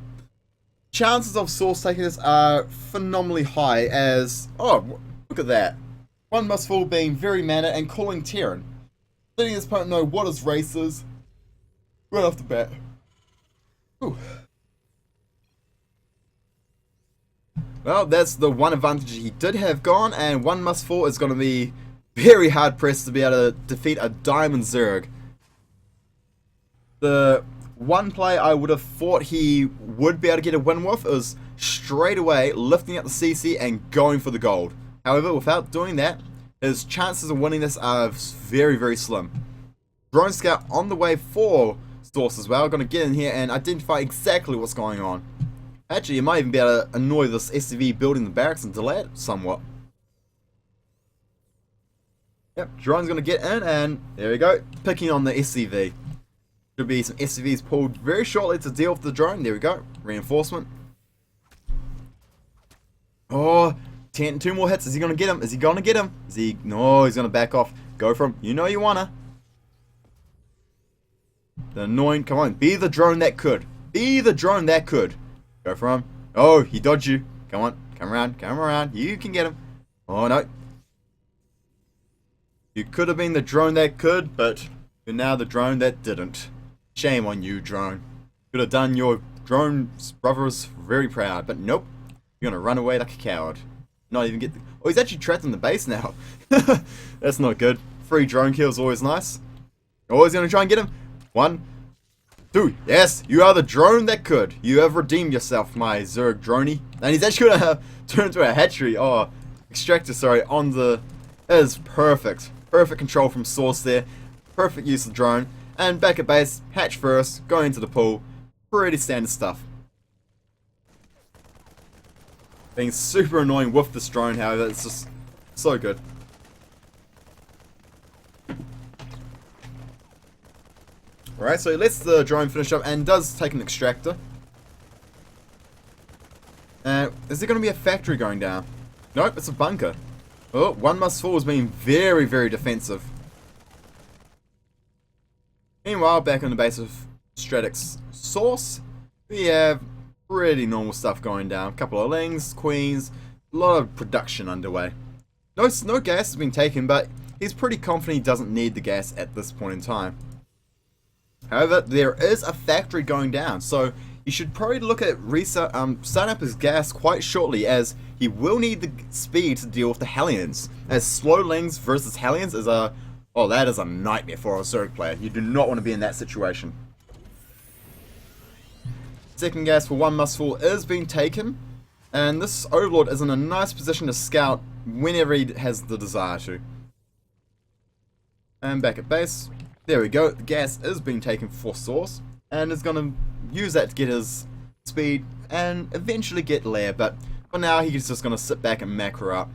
chances of Source taking this are phenomenally high, as, oh, look at that. One Must Fall being very mana and calling Terran, letting his opponent know what his race is right off the bat. Ooh. Well, that's the one advantage he did have gone, and One Must Fall is going to be very hard pressed to be able to defeat a Diamond Zerg. The one play I would have thought he would be able to get a win with is straight away lifting up the CC and going for the gold. However, without doing that, his chances of winning this are very, very slim. Drone Scout on the way for Source as well, going to get in here and identify exactly what's going on. Actually, you might even be able to annoy this SCV building the barracks and delay it somewhat. Yep, drone's going to get in, and there we go, picking on the SCV. Should be some SCVs pulled very shortly to deal with the drone. There we go, reinforcement. Oh, 2 more hits. Is he going to get him? Is he going to get him? Is he? No, he's going to back off. Go for him. You know you wanna. The annoying, come on, be the drone that could. Be the drone that could. Go for him. Oh, he dodged you. Come on, come around. You can get him. Oh no. You could have been the drone that could, but you're now the drone that didn't. Shame on you, drone. Could have done your drone's brothers very proud, but nope. You're gonna run away like a coward. Not even get the... Oh, he's actually trapped in the base now. That's not good. Free drone kill is always nice. Always going to try and get him. 1, 2. Yes, you are the drone that could. You have redeemed yourself, my Zerg droney. And he's actually going to turn into a hatchery. Oh, extractor, sorry, on the... That is perfect. Perfect control from source there. Perfect use of drone. And back at base, hatch first, go into the pool. Pretty standard stuff. Being super annoying with this drone, however, it's just so good. Alright, so he lets the drone finish up and does take an extractor. Is there going to be a factory going down? Nope, it's a bunker. Oh, one must fall is being very, very defensive. Meanwhile, back on the base of Stratic's source, we have pretty normal stuff going down. A couple of lings, queens, a lot of production underway. No gas has been taken, but he's pretty confident he doesn't need the gas at this point in time. However, there is a factory going down, so you should probably look at starting up his gas quite shortly, as he will need the speed to deal with the Hellions. As slow lings versus Hellions is a... Oh, that is a nightmare for a Zerg player. You do not want to be in that situation. Second gas for one mustfall is being taken, and this Overlord is in a nice position to scout whenever he has the desire to. And back at base, there we go. The gas is being taken for source, and is going to use that to get his speed and eventually get lair, but for now he's just going to sit back and macro up.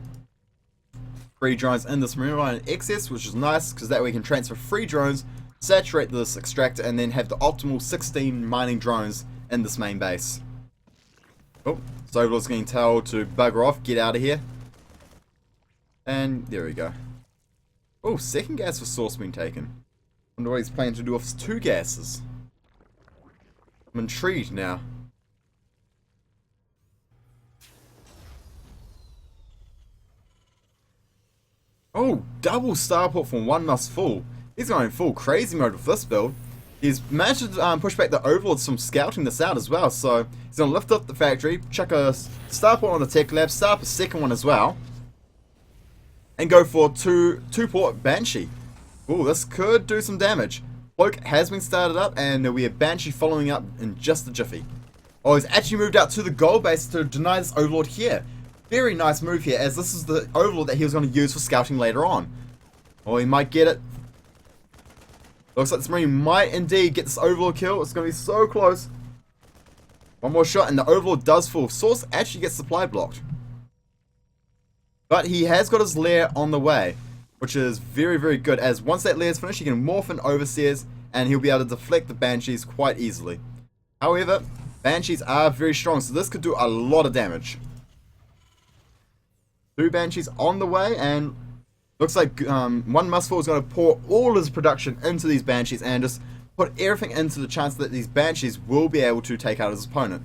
Free drones in this marine line in excess, which is nice because that way we can transfer free drones, saturate this extractor, and then have the optimal 16 mining drones in this main base. Oh, so Overlord's getting told to bugger off, get out of here. And there we go. Oh, second gas for source being taken. Wonder what he's planning to do with 2 gases. I'm intrigued now. Oh, double starport from one must fall. He's going full crazy mode with this build. He's managed to push back the Overlords from scouting this out as well. So he's going to lift up the factory, chuck a starport on the tech lab, start up a second one as well, and go for two port Banshee. Ooh, this could do some damage. Cloak has been started up, and we have Banshee following up in just a jiffy. Oh, he's actually moved out to the gold base to deny this Overlord here. Very nice move here, as this is the Overlord that he was going to use for scouting later on. Oh, he might get it. Looks like this Marine might indeed get this Overlord kill. It's going to be so close. One more shot and the Overlord does fall. Source actually gets supply blocked. But he has got his lair on the way, which is very, very good, as once that lair is finished, he can morph in Overseers, and he'll be able to deflect the Banshees quite easily. However, Banshees are very strong, so this could do a lot of damage. 2 Banshees on the way, and looks like one Mustfall is going to pour all his production into these Banshees and just put everything into the chance that these Banshees will be able to take out his opponent.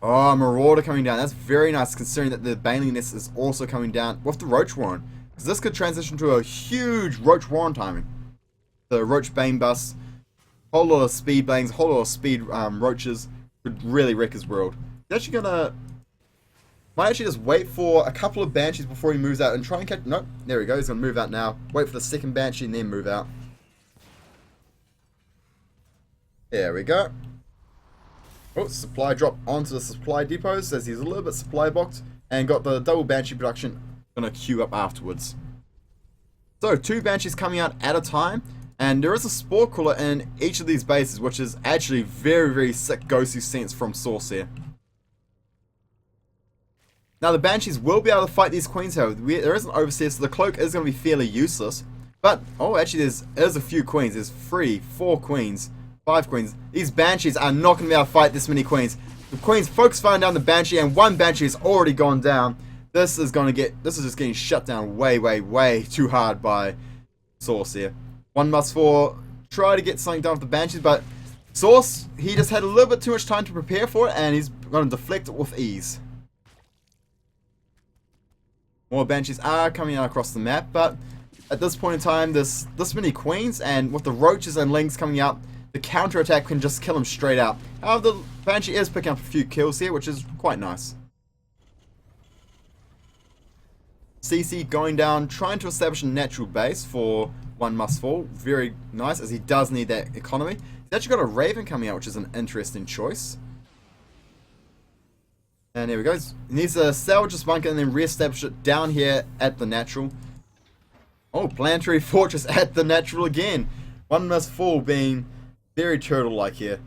Oh, Marauder coming down. That's very nice, considering that the Baneling Nest is also coming down with the Roach Warren. Because this could transition to a huge Roach Warren timing. The Roach Bane bus, whole lot of speed Banes, whole lot of speed Roaches could really wreck his world. He's actually gonna... Might actually just wait for a couple of Banshees before he moves out and try and catch... Nope, there we go. He's gonna move out now. Wait for the second Banshee and then move out. There we go. Oh, supply drop onto the supply depots as he's a little bit supply blocked, and got the double Banshee production gonna queue up afterwards. So 2 Banshees coming out at a time, and there is a Spore Crawler in each of these bases, which is actually very, very sick ghostly sense from Source here. Now the Banshees will be able to fight these Queens, however. There is an Overseer, so the Cloak is going to be fairly useless. But, oh, actually there's a few Queens. There's 3, 4 Queens, 5 Queens. These Banshees are not going to be able to fight this many Queens. The Queens focus firing down the Banshee, and 1 Banshee has already gone down. This is just getting shut down way, way, way too hard by Source here. 1 must for try to get something done with the Banshees, but Source, he just had a little bit too much time to prepare for it, and he's going to deflect it with ease. More Banshees are coming out across the map, but at this point in time, this many Queens, and with the Roaches and Lings coming out, the counter-attack can just kill him straight out. However, the Banshee is picking up a few kills here, which is quite nice. CC going down, trying to establish a natural base for One Must Fall. Very nice, as he does need that economy. He's actually got a Raven coming out, which is an interesting choice. And there we go. He needs to salvage this bunker and then re-establish it down here at the natural. Oh, planetary fortress at the natural again. One Must Fall being very turtle-like here.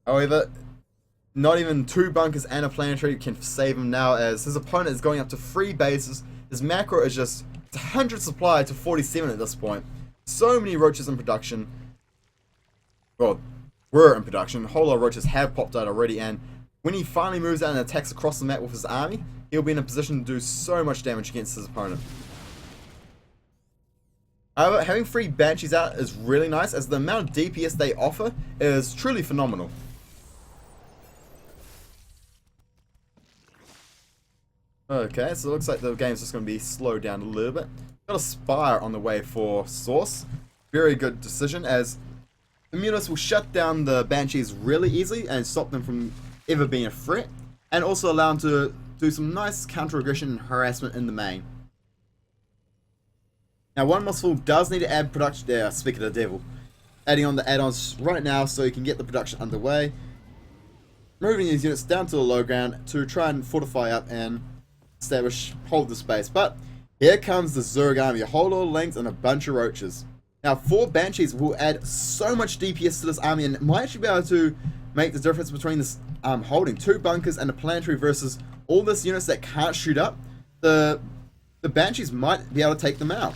However, not even 2 bunkers and a planetary can save him now, as his opponent is going up to 3 bases. His macro is just 100 supply to 47 at this point. So many roaches in production. Well, were in production. A whole lot of roaches have popped out already, and when he finally moves out and attacks across the map with his army, he'll be in a position to do so much damage against his opponent. However, having 3 Banshees out is really nice, as the amount of DPS they offer is truly phenomenal. Okay, so it looks like the game's just going to be slowed down a little bit. Got a Spire on the way for Source. Very good decision, as the Munis will shut down the Banshees really easily and stop them from ever being a threat, and also allow them to do some nice counter-aggression and harassment in the main. Now, One Must Fall does need to add production there, speak of the devil. Adding on the add-ons right now so you can get the production underway. Moving these units down to the low ground to try and fortify up and hold the space. But here comes the Zerg army, a whole lot of lings and a bunch of roaches. Now, 4 Banshees will add so much DPS to this army, and it might actually be able to make the difference between this holding 2 bunkers and a planetary versus all this units that can't shoot up. The Banshees might be able to take them out.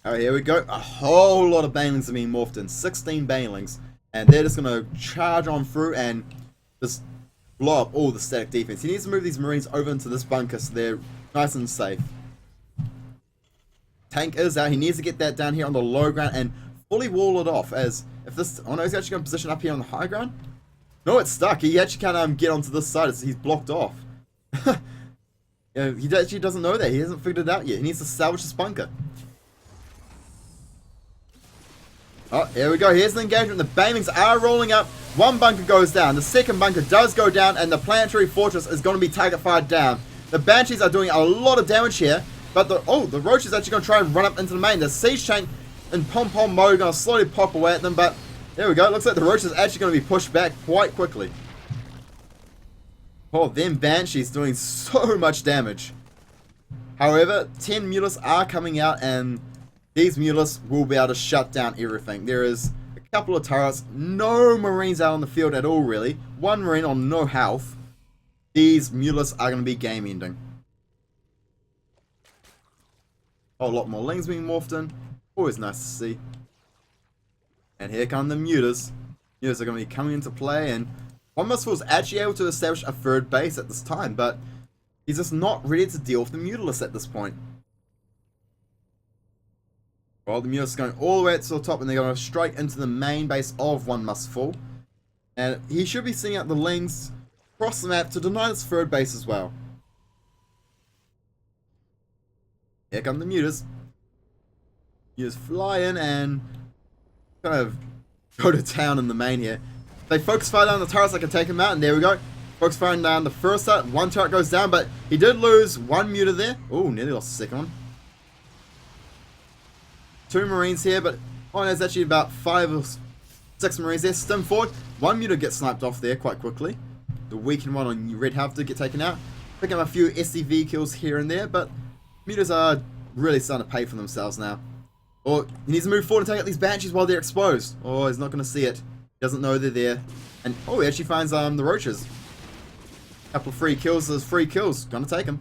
Alright, here we go. A whole lot of Banelings are being morphed in. 16 Banelings. And they're just going to charge on through and just blow up all the static defense. He needs to move these Marines over into this bunker so they're nice and safe. Tank is out. He needs to get that down here on the low ground and fully wall it off. As if this... Oh no, he's actually going to position up here on the high ground. No, it's stuck. He actually can't get onto this side. He's blocked off. Yeah, he actually doesn't know that. He hasn't figured it out yet. He needs to salvage this bunker. Oh, here we go. Here's the engagement. The Banelings are rolling up. 1 bunker goes down. The 2nd bunker does go down, and the planetary fortress is going to be target fired down. The Banshees are doing a lot of damage here, but the Roach is actually going to try and run up into the main. The Siege Tank in pom-pom mode going to slowly pop away at them, but there we go. It looks like the Roach is actually going to be pushed back quite quickly. Oh, them Banshees doing so much damage. However, 10 Mulas are coming out, and these Mulas will be able to shut down everything. There is a couple of turrets, no Marines out on the field at all really. 1 Marine on no health. These Mulas are going to be game ending. A lot more Lings being morphed in. Always nice to see. And here come the Mutas. Mutas are going to be coming into play, and One Must Fall is actually able to establish a 3rd base at this time, but he's just not ready to deal with the Mutalists at this point. Well, the Mutas are going all the way to the top, and they're going to strike into the main base of One Must Fall. And he should be sending out the Lings across the map to deny this 3rd base as well. Here come the Mutas. Mutas fly in and kind of go to town in the main here. They focus fire down the turrets, I can take him out, and there we go. Focus firing down the first turret. 1 turret goes down, but he did lose 1 Muta there. Oh, nearly lost the 2nd one. 2 Marines here, but there's actually about 5 or 6 Marines there. Stim forward. 1 Muta gets sniped off there quite quickly. The weakened one on Red Half did get taken out. Picking up a few SCV kills here and there, but Mutas are really starting to pay for themselves now. Or he needs to move forward and take out these Banshees while they're exposed. Oh, he's not going to see it. He doesn't know they're there. And he actually finds the Roaches. Couple of free kills. There's 3 kills. Gonna take him.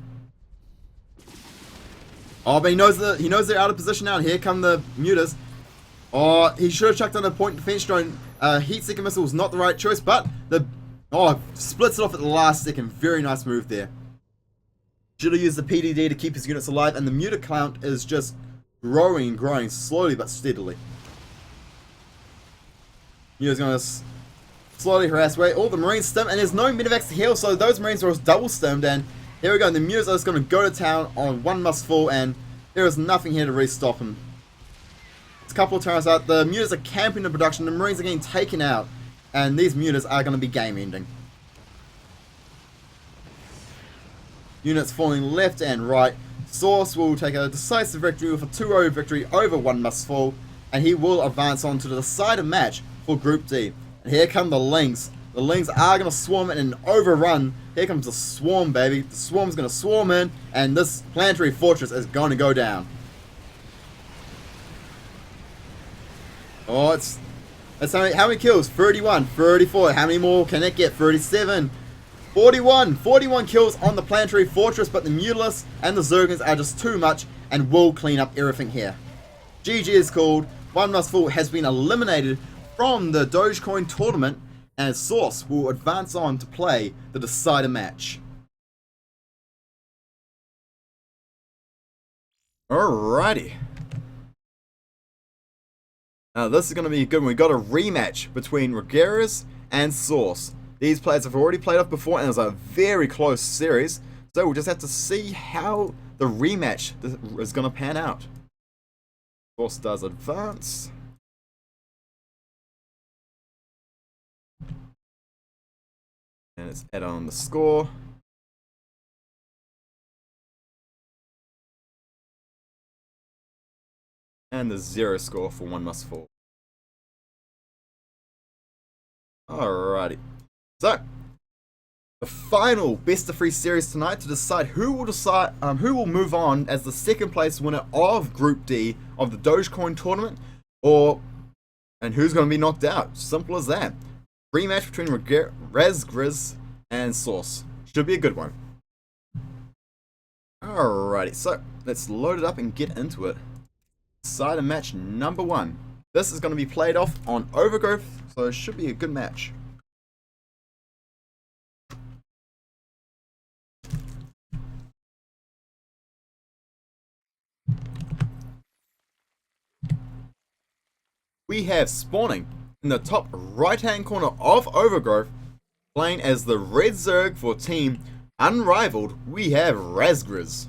Oh, but he knows they're out of position now. And here come the Mutas. Oh, he should have chucked on a point defense drone. Heat seeker missile was not the right choice, but splits it off at the last second. Very nice move there. Should have used the PDD to keep his units alive, and the Muta count is just growing and growing slowly but steadily. Muta's going to slowly harass away all the Marines stim, and there's no Medivacs to heal, so those Marines are double stimmed, and here we go. The Mutas are just going to go to town on One Must Fall, and there is nothing here to really stop him. It's a couple of turns out. The Mutas are camping the production. The Marines are getting taken out, and these Mutas are going to be game ending. units falling left and right. Source will take a decisive victory with a 2-0 victory over One Must Fall, and he will advance on to the decided match for Group D. And here come the Lynx. The Lynx are going to swarm in and overrun. Here comes the swarm, baby. The swarm's going to swarm in, and this planetary fortress is going to go down. Oh, it's how many kills? 31, 34. How many more can it get? 37, 41 kills on the planetary fortress, but the Mutalisks and the Zergons are just too much and will clean up everything here. GG is called. One Must Fall has been eliminated from the Dogecoin tournament, and Source will advance on to play the decider match. Alrighty. Now this is going to be a good one. We got a rematch between Rogeras and Source. These players have already played off before, and it was a very close series. So we'll just have to see how the rematch is going to pan out. Source does advance. And it's add on the score. And the 0 score for One Must Fall. Alrighty. So, the final best of 3 series tonight to decide who will move on as the second place winner of Group D of the Dogecoin tournament, and who's going to be knocked out. Simple as that. Rematch between Razgriz and Source. Should be a good one. Alrighty, so let's load it up and get into it. Decider match number 1. This is going to be played off on Overgrowth, so it should be a good match. We have spawning in the top right hand corner of Overgrowth, playing as the Red Zerg for Team Unrivaled. We have Razgriz.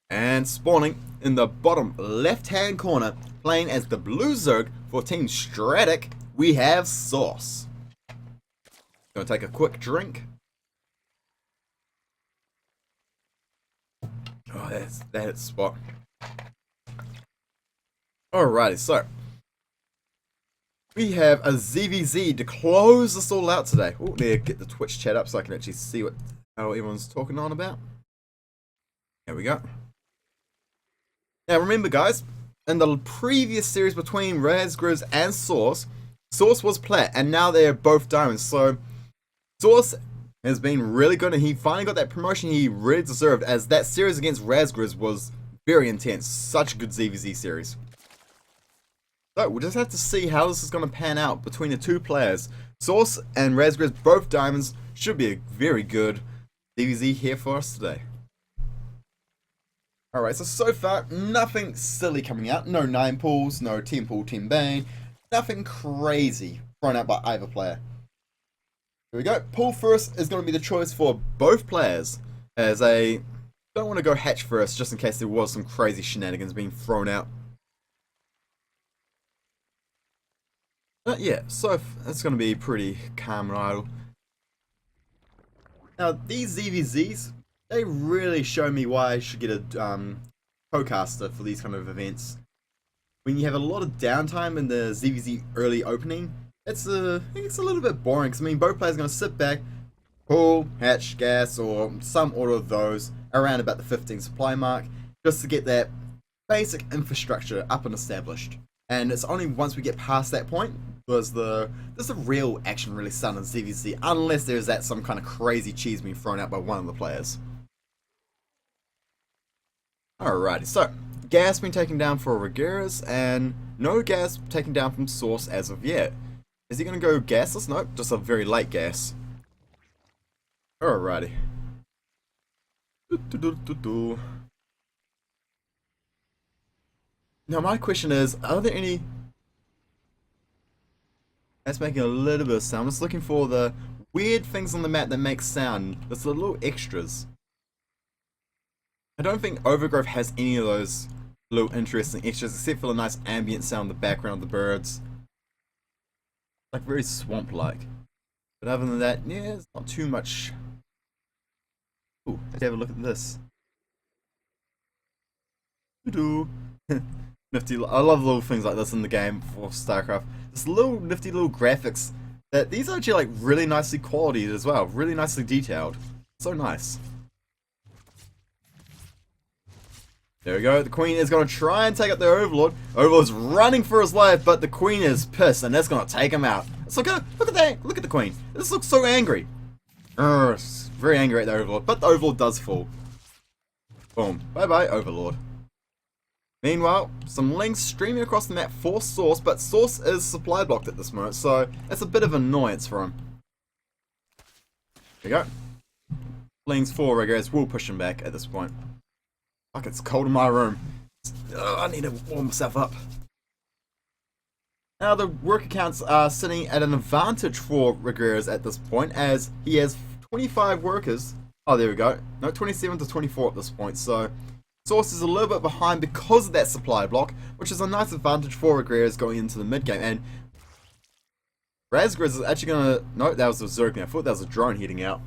And spawning in the bottom left hand corner, playing as the Blue Zerg for Team Stratic, we have Source. Gonna take a quick drink. Oh, that's spot. Alrighty, so we have a ZVZ to close this all out today. Oh, there, get the Twitch chat up so I can actually see how everyone's talking on about. There we go. Now remember guys, in the previous series between Razgriz and Source, Source was plat and now they're both diamonds. So Source has been really good and he finally got that promotion he really deserved, as that series against Razgriz was very intense. Such a good ZVZ series. So we'll just have to see how this is going to pan out between the two players. Source and Razgriz, both diamonds, should be a very good ZVZ here for us today. Alright, so far, nothing silly coming out. No 9 pulls, no 10 pull, 10 bane. Nothing crazy thrown out by either player. Here we go. Pull first is going to be the choice for both players, as I don't want to go hatch first, just in case there was some crazy shenanigans being thrown out. Yeah, so it's going to be pretty calm and idle. Now, these ZVZs, they really show me why I should get a co-caster for these kind of events. When you have a lot of downtime in the ZVZ early opening, it's a little bit boring, because I mean, both players are going to sit back, pull, hatch, gas, or some order of those around about the 15 supply mark, just to get that basic infrastructure up and established. And it's only once we get past that point does the real action really start in ZVZ, unless there's some kind of crazy cheese being thrown out by one of the players. Alrighty, so gas being taken down for Rogeras, and no gas taken down from Source as of yet. Is he going to go gasless? Nope, just a very light gas. Alrighty. Now my question is, are there any... That's making a little bit of sound. I'm just looking for the weird things on the map that make sound. There's the little extras. I don't think Overgrowth has any of those little interesting extras, except for the nice ambient sound in the background of the birds. Like very swamp-like. But other than that, yeah, it's not too much. Ooh, let's have a look at this. Doo-doo. Nifty. I love little things like this in the game for StarCraft. This little nifty little graphics. That these are actually like really nicely quality as well, really nicely detailed. So nice. There we go. The Queen is going to try and take out the Overlord. Overlord's running for his life, but the Queen is pissed, and that's going to take him out. Look at that. Look at the Queen. This looks so angry. Very angry at the Overlord, but the Overlord does fall. Boom. Bye-bye, Overlord. Meanwhile, some links streaming across the map for Source, but Source is supply blocked at this moment, so that's a bit of annoyance for him. There we go. Links for Rigors will push him back at this point. Fuck, it's cold in my room. I need to warm myself up. Now the worker counts are sitting at an advantage for Rigors at this point, as he has 25 workers. Oh, there we go. No, 27 to 24 at this point, so Source is a little bit behind because of that supply block, which is a nice advantage for Rigors going into the mid game. And Razgriz is actually going to... No, that was a Zergling. I thought that was a drone heading out.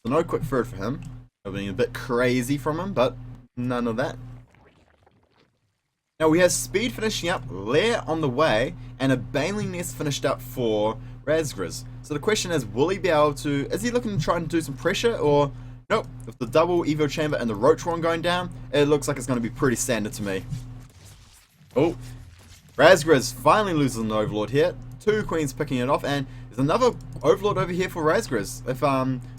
So no quick third for him. That being a bit crazy from him, but none of that. Now we have speed finishing up, Lair on the way, and a Baneling Nest finished up for Razgriz. So the question is, will he be able to... Is he looking to try and do some pressure, or... Nope, with the double Evo Chamber and the Roach one going down, it looks like it's going to be pretty standard to me. Oh, Razgriz finally loses an Overlord here. Two Queens picking it off, and there's another Overlord over here for Razgriz. If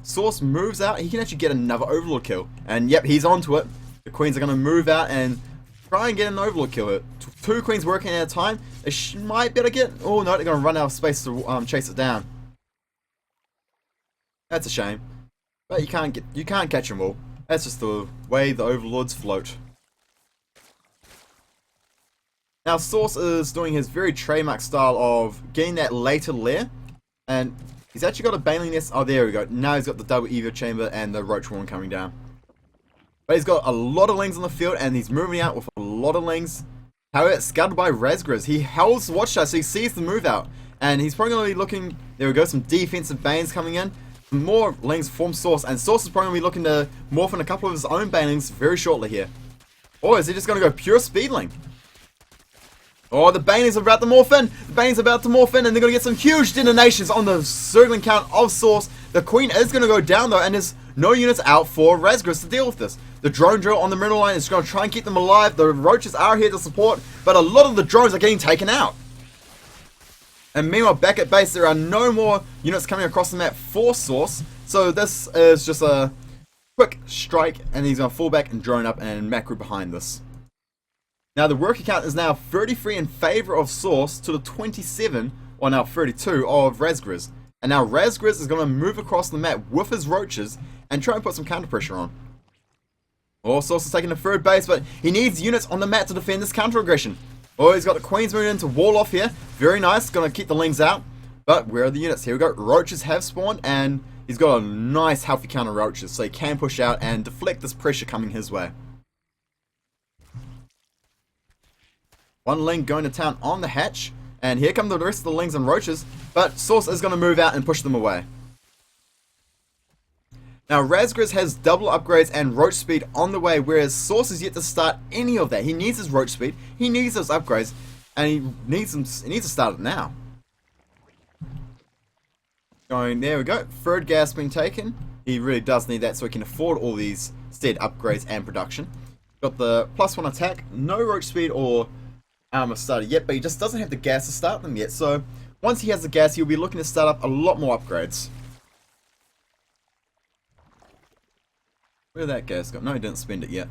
Source moves out, he can actually get another Overlord kill. And yep, he's onto it. The Queens are going to move out and try and get an Overlord kill here. Two Queens working at a time. They might be able to get... Oh no, they're going to run out of space to chase it down. That's a shame. But you can't catch them all. That's just the way the Overlords float. Now Source is doing his very trademark style of getting that later lair. And he's actually got a Baneling Nest. Oh, there we go. Now he's got the double Evo Chamber and the Roach Horn coming down. But he's got a lot of lings on the field, and he's moving out with a lot of lings. However, it's scouted by Razgriz. He holds the watchtower, so he sees the move out. And he's probably going to be looking... There we go, some defensive Banes coming in. More lings from Source, and Source is probably going to be looking to morph in a couple of his own Banelings very shortly here. Or is he just going to go pure Speedling? Oh, the Banelings are about to morph in! The Banelings are about to morph in, and they're going to get some huge detonations on the Zergling count of Source. The Queen is going to go down though, and there's no units out for Razgriz to deal with this. The drone drill on the middle line is going to try and keep them alive. The Roaches are here to support, but a lot of the drones are getting taken out. And meanwhile, back at base, there are no more units coming across the map for Source. So this is just a quick strike, and he's going to fall back and drone up and macro behind this. Now the worker count is now 33 in favor of Source to the 27, or now 32 of Razgriz. And now Razgriz is going to move across the map with his Roaches and try and put some counter pressure on. Oh, Source is taking the third base, but he needs units on the map to defend this counter aggression. Oh, he's got the Queens moving in to wall off here. Very nice. Going to keep the lings out. But where are the units? Here we go. Roaches have spawned, and he's got a nice healthy counter Roaches, so he can push out and deflect this pressure coming his way. One ling going to town on the hatch, and here come the rest of the lings and Roaches, but Source is going to move out and push them away. Now Razgriz has double upgrades and Roach speed on the way, whereas Source is yet to start any of that. He needs his Roach speed, he needs those upgrades, and he needs to start it now. Going, there we go, third gas being taken. He really does need that so he can afford all these stead upgrades and production. Got the +1 attack, no Roach speed or armor started yet, but he just doesn't have the gas to start them yet. So once he has the gas, he'll be looking to start up a lot more upgrades. Where did that gas go? No, he didn't spend it yet.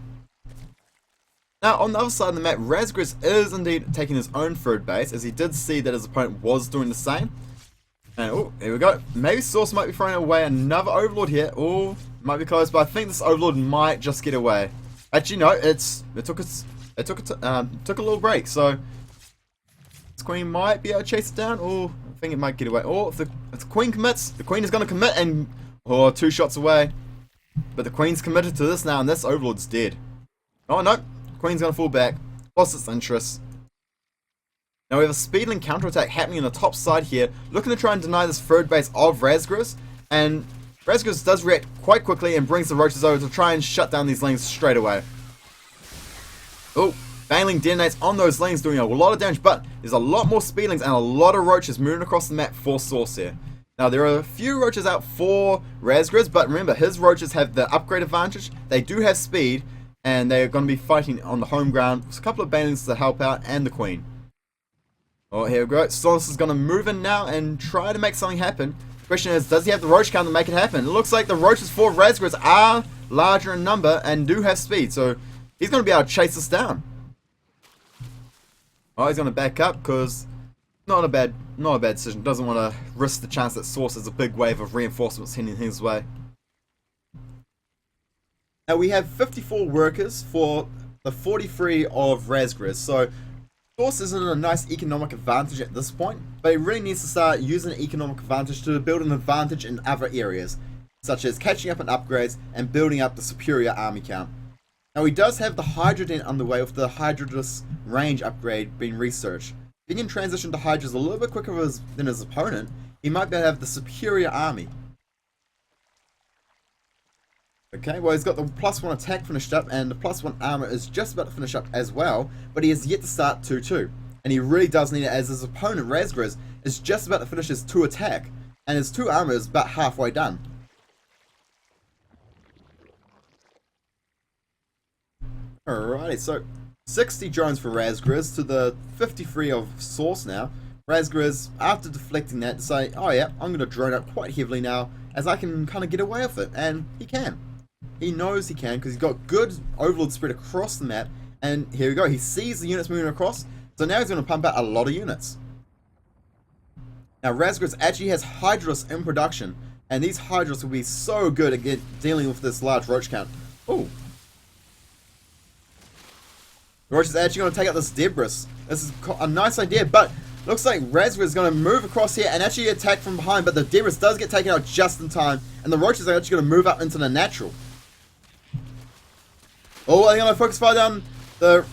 Now, on the other side of the map, Razgriz is indeed taking his own third base, as he did see that his opponent was doing the same. And, oh, here we go. Maybe Source might be throwing away another Overlord here. Oh, might be close, but I think this Overlord might just get away. Actually, no, it took a little break, so this Queen might be able to chase it down. Oh, I think it might get away. Oh, if the Queen commits, the Queen is going to commit, and, oh, 2 shots away. But the Queen's committed to this now, and this Overlord's dead. Oh no, Queen's gonna fall back. Lost its interest. Now we have a speedling counterattack happening on the top side here, looking to try and deny this third base of Razgriz, and Razgriz does react quite quickly and brings the roaches over to try and shut down these lanes straight away. Oh, Baneling detonates on those lanes, doing a lot of damage, but there's a lot more speedlings and a lot of roaches moving across the map for Source here. Now there are a few roaches out for Razgriz, but remember, his roaches have the upgrade advantage, they do have speed, and they're going to be fighting on the home ground with a couple of Banelings to help out, and the Queen. Oh, here we go. Source is going to move in now and try to make something happen. The question is, does he have the roach count to make it happen? It looks like the roaches for Razgriz are larger in number and do have speed, so he's going to be able to chase us down. Oh, he's going to back up because not a bad decision. Doesn't want to risk the chance that Source has a big wave of reinforcements heading his way. Now we have 54 workers for the 43 of Razgriz, so Source is in a nice economic advantage at this point, but he really needs to start using an economic advantage to build an advantage in other areas, such as catching up on upgrades and building up the superior army count. Now he does have the Hydra Den underway with the Hydratus range upgrade being researched. If he can transition to Hydras a little bit quicker than his opponent, he might be able to have the superior army. Okay, well he's got the +1 attack finished up, and the +1 armor is just about to finish up as well, but he has yet to start 2-2. And he really does need it, as his opponent Razgriz is just about to finish his 2 attack, and his 2 armor is about halfway done. Alrighty, so 60 drones for Razgriz to the 53 of Source now. Razgriz, after deflecting that, to say, oh yeah, I'm going to drone up quite heavily now, as I can kind of get away with it, and he can. He knows he can, because he's got good overload spread across the map, and here we go, he sees the units moving across, so now he's going to pump out a lot of units. Now Razgriz actually has Hydras in production, and these Hydras will be so good at dealing with this large roach count. Ooh. Roach is actually going to take out this Debris. This is a nice idea, but looks like Razgriz is going to move across here and actually attack from behind, but the Debris does get taken out just in time, and the Roaches are actually going to move up into the natural. Oh, they're going to focus fire down the... Okay,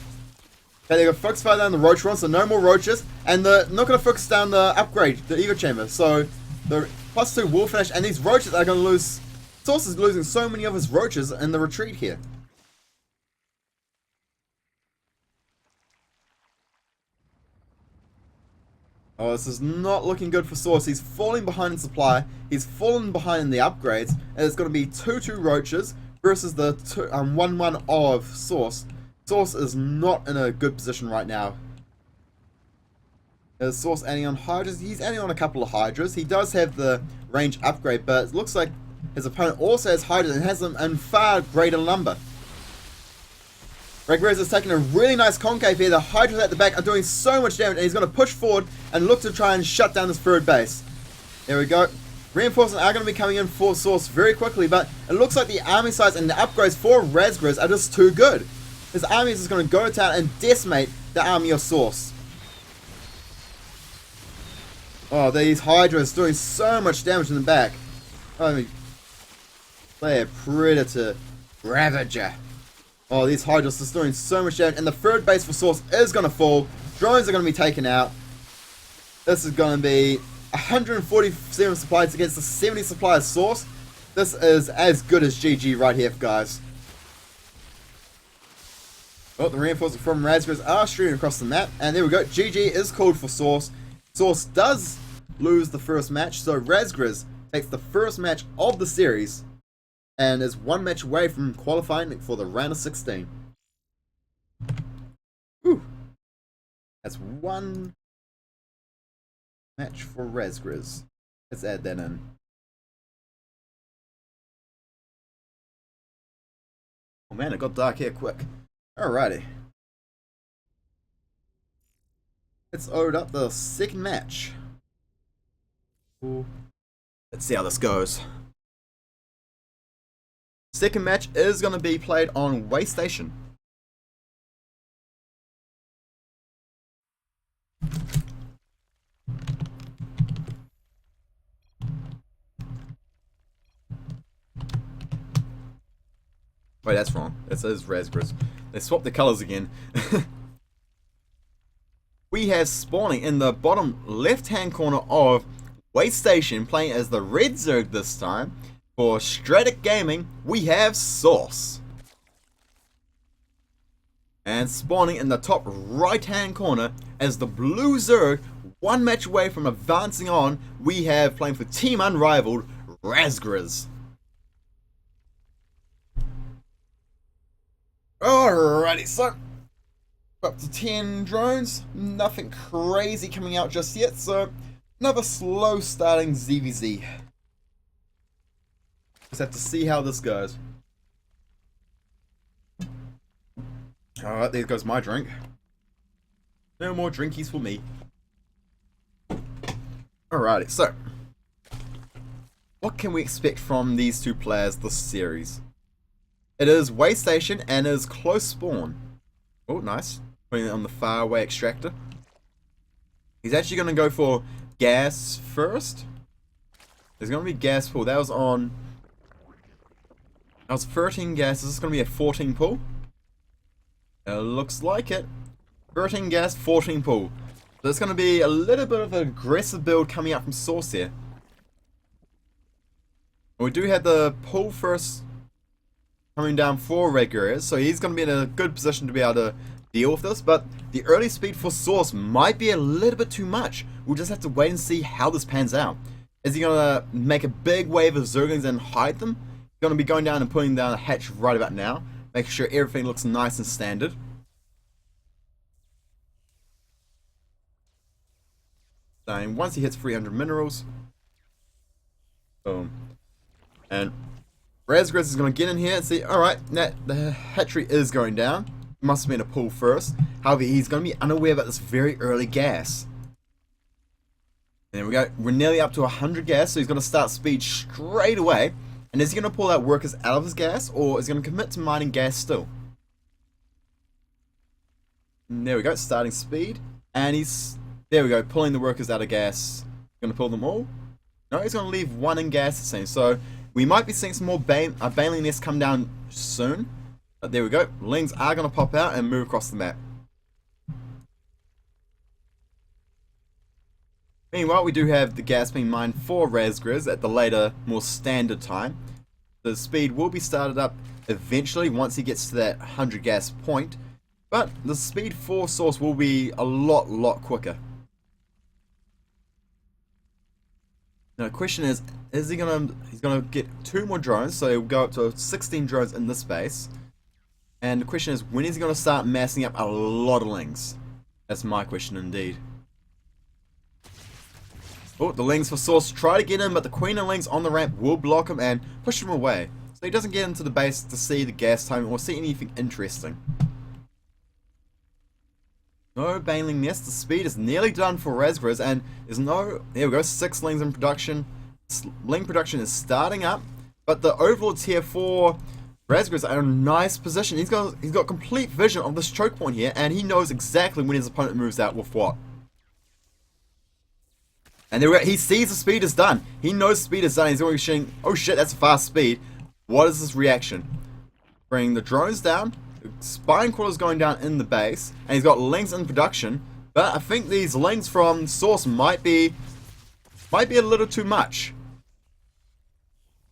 they're going to focus fire down the Roach run, so no more Roaches, and they're not going to focus down the upgrade, the Evo Chamber, so the +2 will finish, and these Roaches are going to lose... Source is losing so many of his Roaches in the retreat here. Oh, this is not looking good for Source. He's falling behind in supply, he's fallen behind in the upgrades, and it's going to be 2-2 Roaches versus the 1-1 of Source. Source is not in a good position right now. Is Source adding on Hydras? He's adding on a couple of Hydras. He does have the range upgrade, but it looks like his opponent also has Hydras and has them in far greater number. Razgriz is taking a really nice concave here. The Hydras at the back are doing so much damage, and he's going to push forward and look to try and shut down this third base. There we go. Reinforcements are going to be coming in for Source very quickly, but it looks like the army size and the upgrades for Razgriz are just too good. His army is just going to go to town and decimate the army of Source. Oh, these Hydras doing so much damage in the back. I mean, Player Predator Ravager. Oh, these Hydras are doing so much damage, and the third base for Source is going to fall. Drones are going to be taken out. This is going to be 147 supplies against the 70 supplies Source. This is as good as GG right here, guys. Oh, the reinforcements from Razgriz are streaming across the map, and there we go. GG is called for Source. Source does lose the first match, so Razgriz takes the first match of the series and is 1 match away from qualifying for the round of 16. Whew. That's 1 match for Razgriz. Let's add that in. Oh man, it got dark here quick. Alrighty. Let's load up the second match. Ooh. Let's see how this goes. Second match is going to be played on Way Station. Wait, that's wrong. It says Razgriz. They swapped the colors again. we have spawning in the bottom left-hand corner of Waste Station, playing as the Red Zerg this time. For Stratic Gaming, we have Source. And spawning in the top right-hand corner as the Blue Zerg, one match away from advancing on, we have playing for Team Unrivaled, Razgriz. Alrighty, so up to 10 drones, nothing crazy coming out just yet, so another slow starting ZVZ. Just have to see how this goes. Alright, there goes my drink. No more drinkies for me. Alrighty, so what can we expect from these two players this series? It is Waste Station and is close spawn. Oh, nice. Putting it on the far away extractor. He's actually going to go for gas first. There's going to be gas pull. That was 13 gas. This is going to be a 14 pull. It looks like it. 13 gas, 14 pull. So it's going to be a little bit of an aggressive build coming out from Source here. We do have the pull first coming down for Regulars, so he's going to be in a good position to be able to deal with this, but the early speed for Source might be a little bit too much. We'll just have to wait and see how this pans out. Is he going to make a big wave of Zerglings and hide them? He's going to be going down and putting down a hatch right about now, making sure everything looks nice and standard. And once he hits 300 minerals, boom. And Razgriz is going to get in here and see, alright, the hatchery is going down. Must have been a pull first. However, he's going to be unaware about this very early gas. And there we go. We're nearly up to 100 gas, so he's going to start speed straight away. And is he going to pull out workers out of his gas, or is he going to commit to mining gas still? And there we go, starting speed. And he's, there we go, pulling the workers out of gas. Going to pull them all? No, he's going to leave one in gas, it seems. So we might be seeing some more baneling nests come down soon. But there we go. Lings are going to pop out and move across the map. Meanwhile, we do have the gas being mined for Razgriz at the later, more standard time. The speed will be started up eventually once he gets to that 100 gas point. But the speed for Source will be a lot quicker. Now the question is he's gonna get 2 more drones, so he'll go up to 16 drones in this base. And the question is, when is he gonna start massing up a lot of Lings? That's my question indeed. Oh, the Lings for Source try to get in, but the Queen of Lings on the ramp will block him and push him away. So he doesn't get into the base to see the gas timing or see anything interesting. No baneling nest. The speed is nearly done for Razgriz, and there's no... There we go, 6 Lings in production. Ling production is starting up, but the overlords here for Razgriz are in a nice position. He's got complete vision of this choke point here, and he knows exactly when his opponent moves out with what. And there we go. He sees the speed is done. He knows speed is done. He's already saying, oh shit, that's a fast speed. What is this reaction? Bring the drones down. Spine crawlers going down in the base, and he's got Lings in production, but I think these Lings from Source might be a little too much.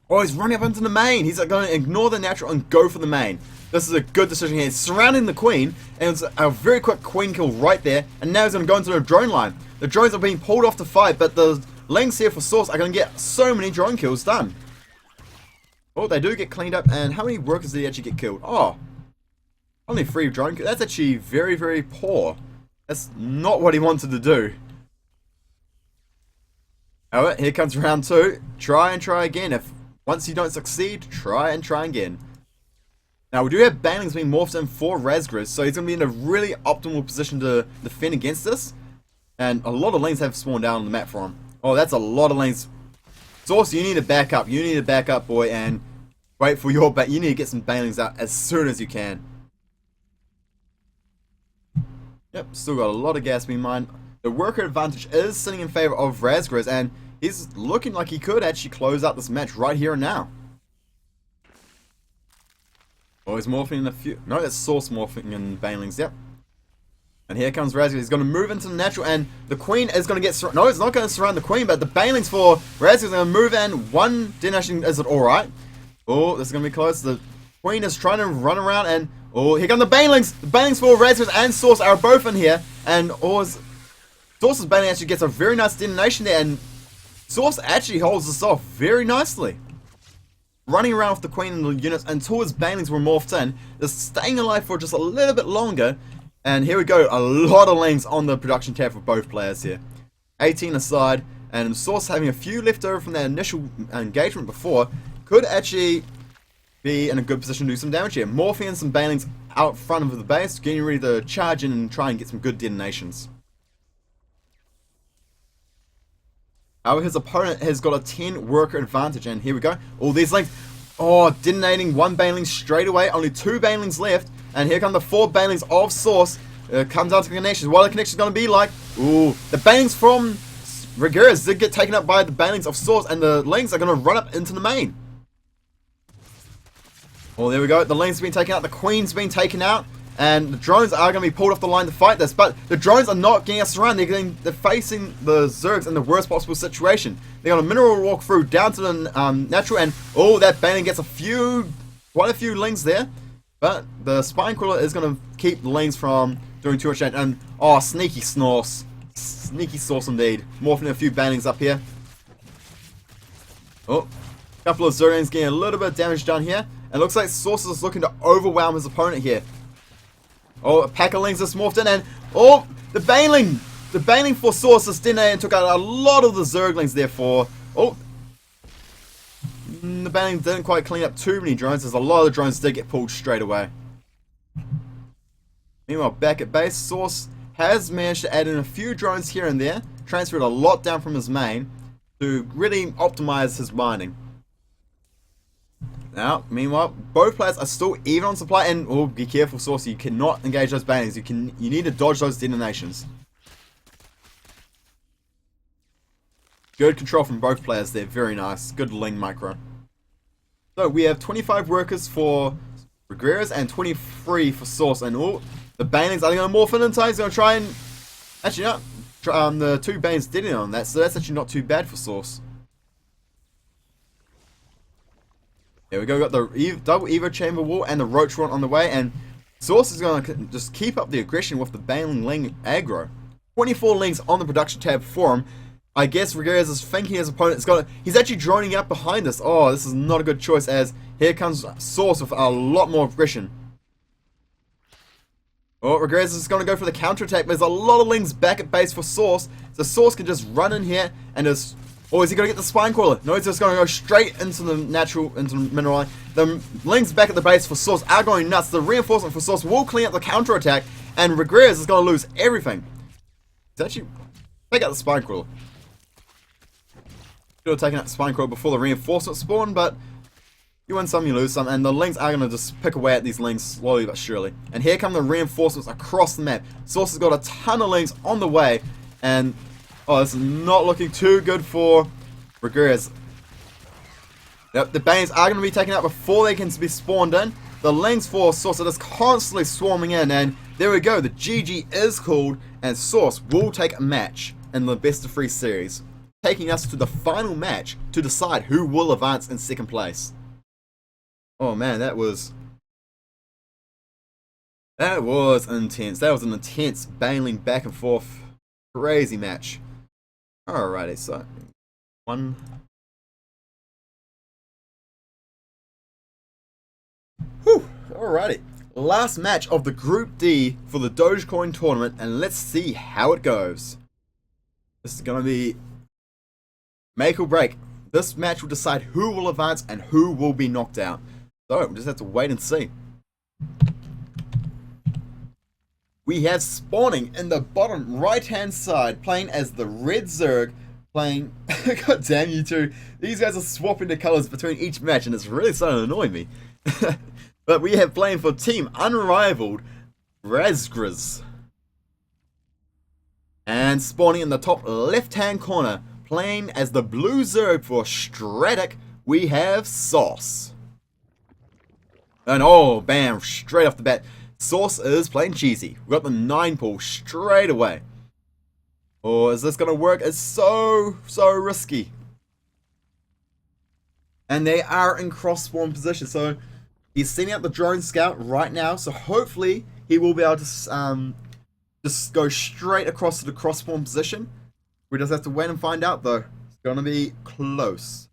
Oh, he's running up into the main. He's going to ignore the natural and go for the main. This is a good decision here. He's surrounding the Queen, and it's a very quick Queen kill right there, and now he's going to go into the drone line. The drones are being pulled off to fight, but the Lings here for Source are going to get so many drone kills done. Oh, they do get cleaned up, and how many workers did he actually get killed? Oh, only 3 drone kills. That's actually very poor. That's not what he wanted to do. Alright, here comes round 2. Try and try again. Once you don't succeed, try again. Now we do have banelings being morphed in for Razgriz, so he's going to be in a really optimal position to defend against this. And a lot of lanes have spawned down on the map for him. Oh, that's a lot of lanes. Source, you need to back up. You need to back up, boy, and wait for your you need to get some banelings out as soon as you can. Yep, still got a lot of gas being mined. The worker advantage is sitting in favor of Razgriz, and he's looking like he could actually close out this match right here and now. Oh, he's morphing in a few. No, that's Source morphing in banelings, yep. And here comes Razgriz. He's going to move into the natural, and the Queen is going to get... No, it's not going to surround the Queen, but the Banelings for Razgriz are going to move in. One detonation. Is it alright? Oh, this is going to be close. The Queen is trying to run around, and... Oh, here come the Banelings! The Banelings for Razgriz and Source are both in here. And Source's Baneling actually gets a very nice detonation there, and Source actually holds this off very nicely. Running around with the Queen and the units until his Banelings were morphed in. Just staying alive for just a little bit longer. And here we go, a lot of lanes on the production tab for both players here. 18 aside, and Source having a few left over from that initial engagement before, could actually be in a good position to do some damage here. Morphing in some Banelings out front of the base, getting ready to charge in and try and get some good detonations. However, his opponent has got a 10 worker advantage, and here we go. All these lanes, detonating one Baneling straight away, only 2 Banelings left. And here come the 4 Banelings of Source. Comes out to the connections. What are the connections going to be like? Ooh, the Banelings from Rigurus did get taken up by the Banelings of Source, and the Lings are going to run up into the main. Well, there we go. The Lings have been taken out. The Queen's been taken out. And the drones are going to be pulled off the line to fight this. But the drones are not getting us around. They're facing the Zergs in the worst possible situation. They're going to mineral walk through down to the natural. And, that Baneling gets quite a few Lings there. But the Spine Crawler is going to keep the lanes from doing too much damage. And, sneaky Source. Sneaky Source indeed. Morphing a few Banelings up here. A couple of Zerglings getting a little bit of damage done here. And it looks like Source is looking to overwhelm his opponent here. A pack of Lings is morphed in. And, the Baneling. The Baneling for Source is detonated and took out a lot of the Zerglings there for... The Baneling didn't quite clean up too many drones, as a lot of the drones did get pulled straight away. Meanwhile, back at base, Source has managed to add in a few drones here and there, transferred a lot down from his main to really optimize his mining. Now, meanwhile, both players are still even on supply, and be careful, Source, you cannot engage those Banelings. You need to dodge those detonations. Good control from both players there, very nice. Good Ling micro. So we have 25 workers for Rigurus and 23 for Source, and the Banelings are going to morph in time. He's going to try and... Actually, no. The 2 Banes did it on that, so that's actually not too bad for Source. There we go, got the double Evo Chamber Wall and the Roach Rod on the way, and Source is going to just keep up the aggression with the Baneling Ling aggro. 24 Lings on the production tab for him. I guess Rigurus is thinking his opponent's got it. He's actually droning up behind us. This is not a good choice, as here comes Source with a lot more aggression. Rigurus is going to go for the counterattack, but there's a lot of Lings back at base for Source. So Source can just run in here and just... is he going to get the Spine Crawler? No, he's just going to go straight into the natural, into the mineral line. The Lings back at the base for Source are going nuts. The reinforcement for Source will clean up the counterattack, and Rigurus is going to lose everything. He's actually... Pick out the Spine Crawler. Should have taken out the Spine Crawler before the reinforcement spawn, but you win some, you lose some, and the Lings are going to just pick away at these Lings slowly but surely. And here come the reinforcements across the map. Source has got a ton of Lings on the way, and this is not looking too good for Rigurus. Yep, the Banes are going to be taken out before they can be spawned in. The Lings for Source are just constantly swarming in, and there we go, the GG is called, and Source will take a match in the best of 3 series, taking us to the final match to decide who will advance in 2nd place. Oh man, that was intense. That was an intense Baneling back and forth, crazy match. Alrighty, so one. Alrighty, last match of the Group D for the Dogecoin tournament, and let's see how it goes. This is gonna be make or break. This match will decide who will advance and who will be knocked out. So we'll just have to wait and see. We have spawning in the bottom right hand side, playing as the Red Zerg, playing... God damn you two. These guys are swapping the colours between each match, and it's really starting to annoy me. But we have playing for Team Unrivaled Razgriz. And spawning in the top left hand corner, playing as the Blue Zerg for Stratic, we have Sauce. And bam, straight off the bat. Sauce is playing cheesy. We got the 9 pull straight away. Or is this going to work? It's so risky. And they are in cross spawn position. So he's sending out the drone scout right now. So hopefully he will be able to just go straight across to the cross spawn position. We just have to wait and find out though. It's going to be close.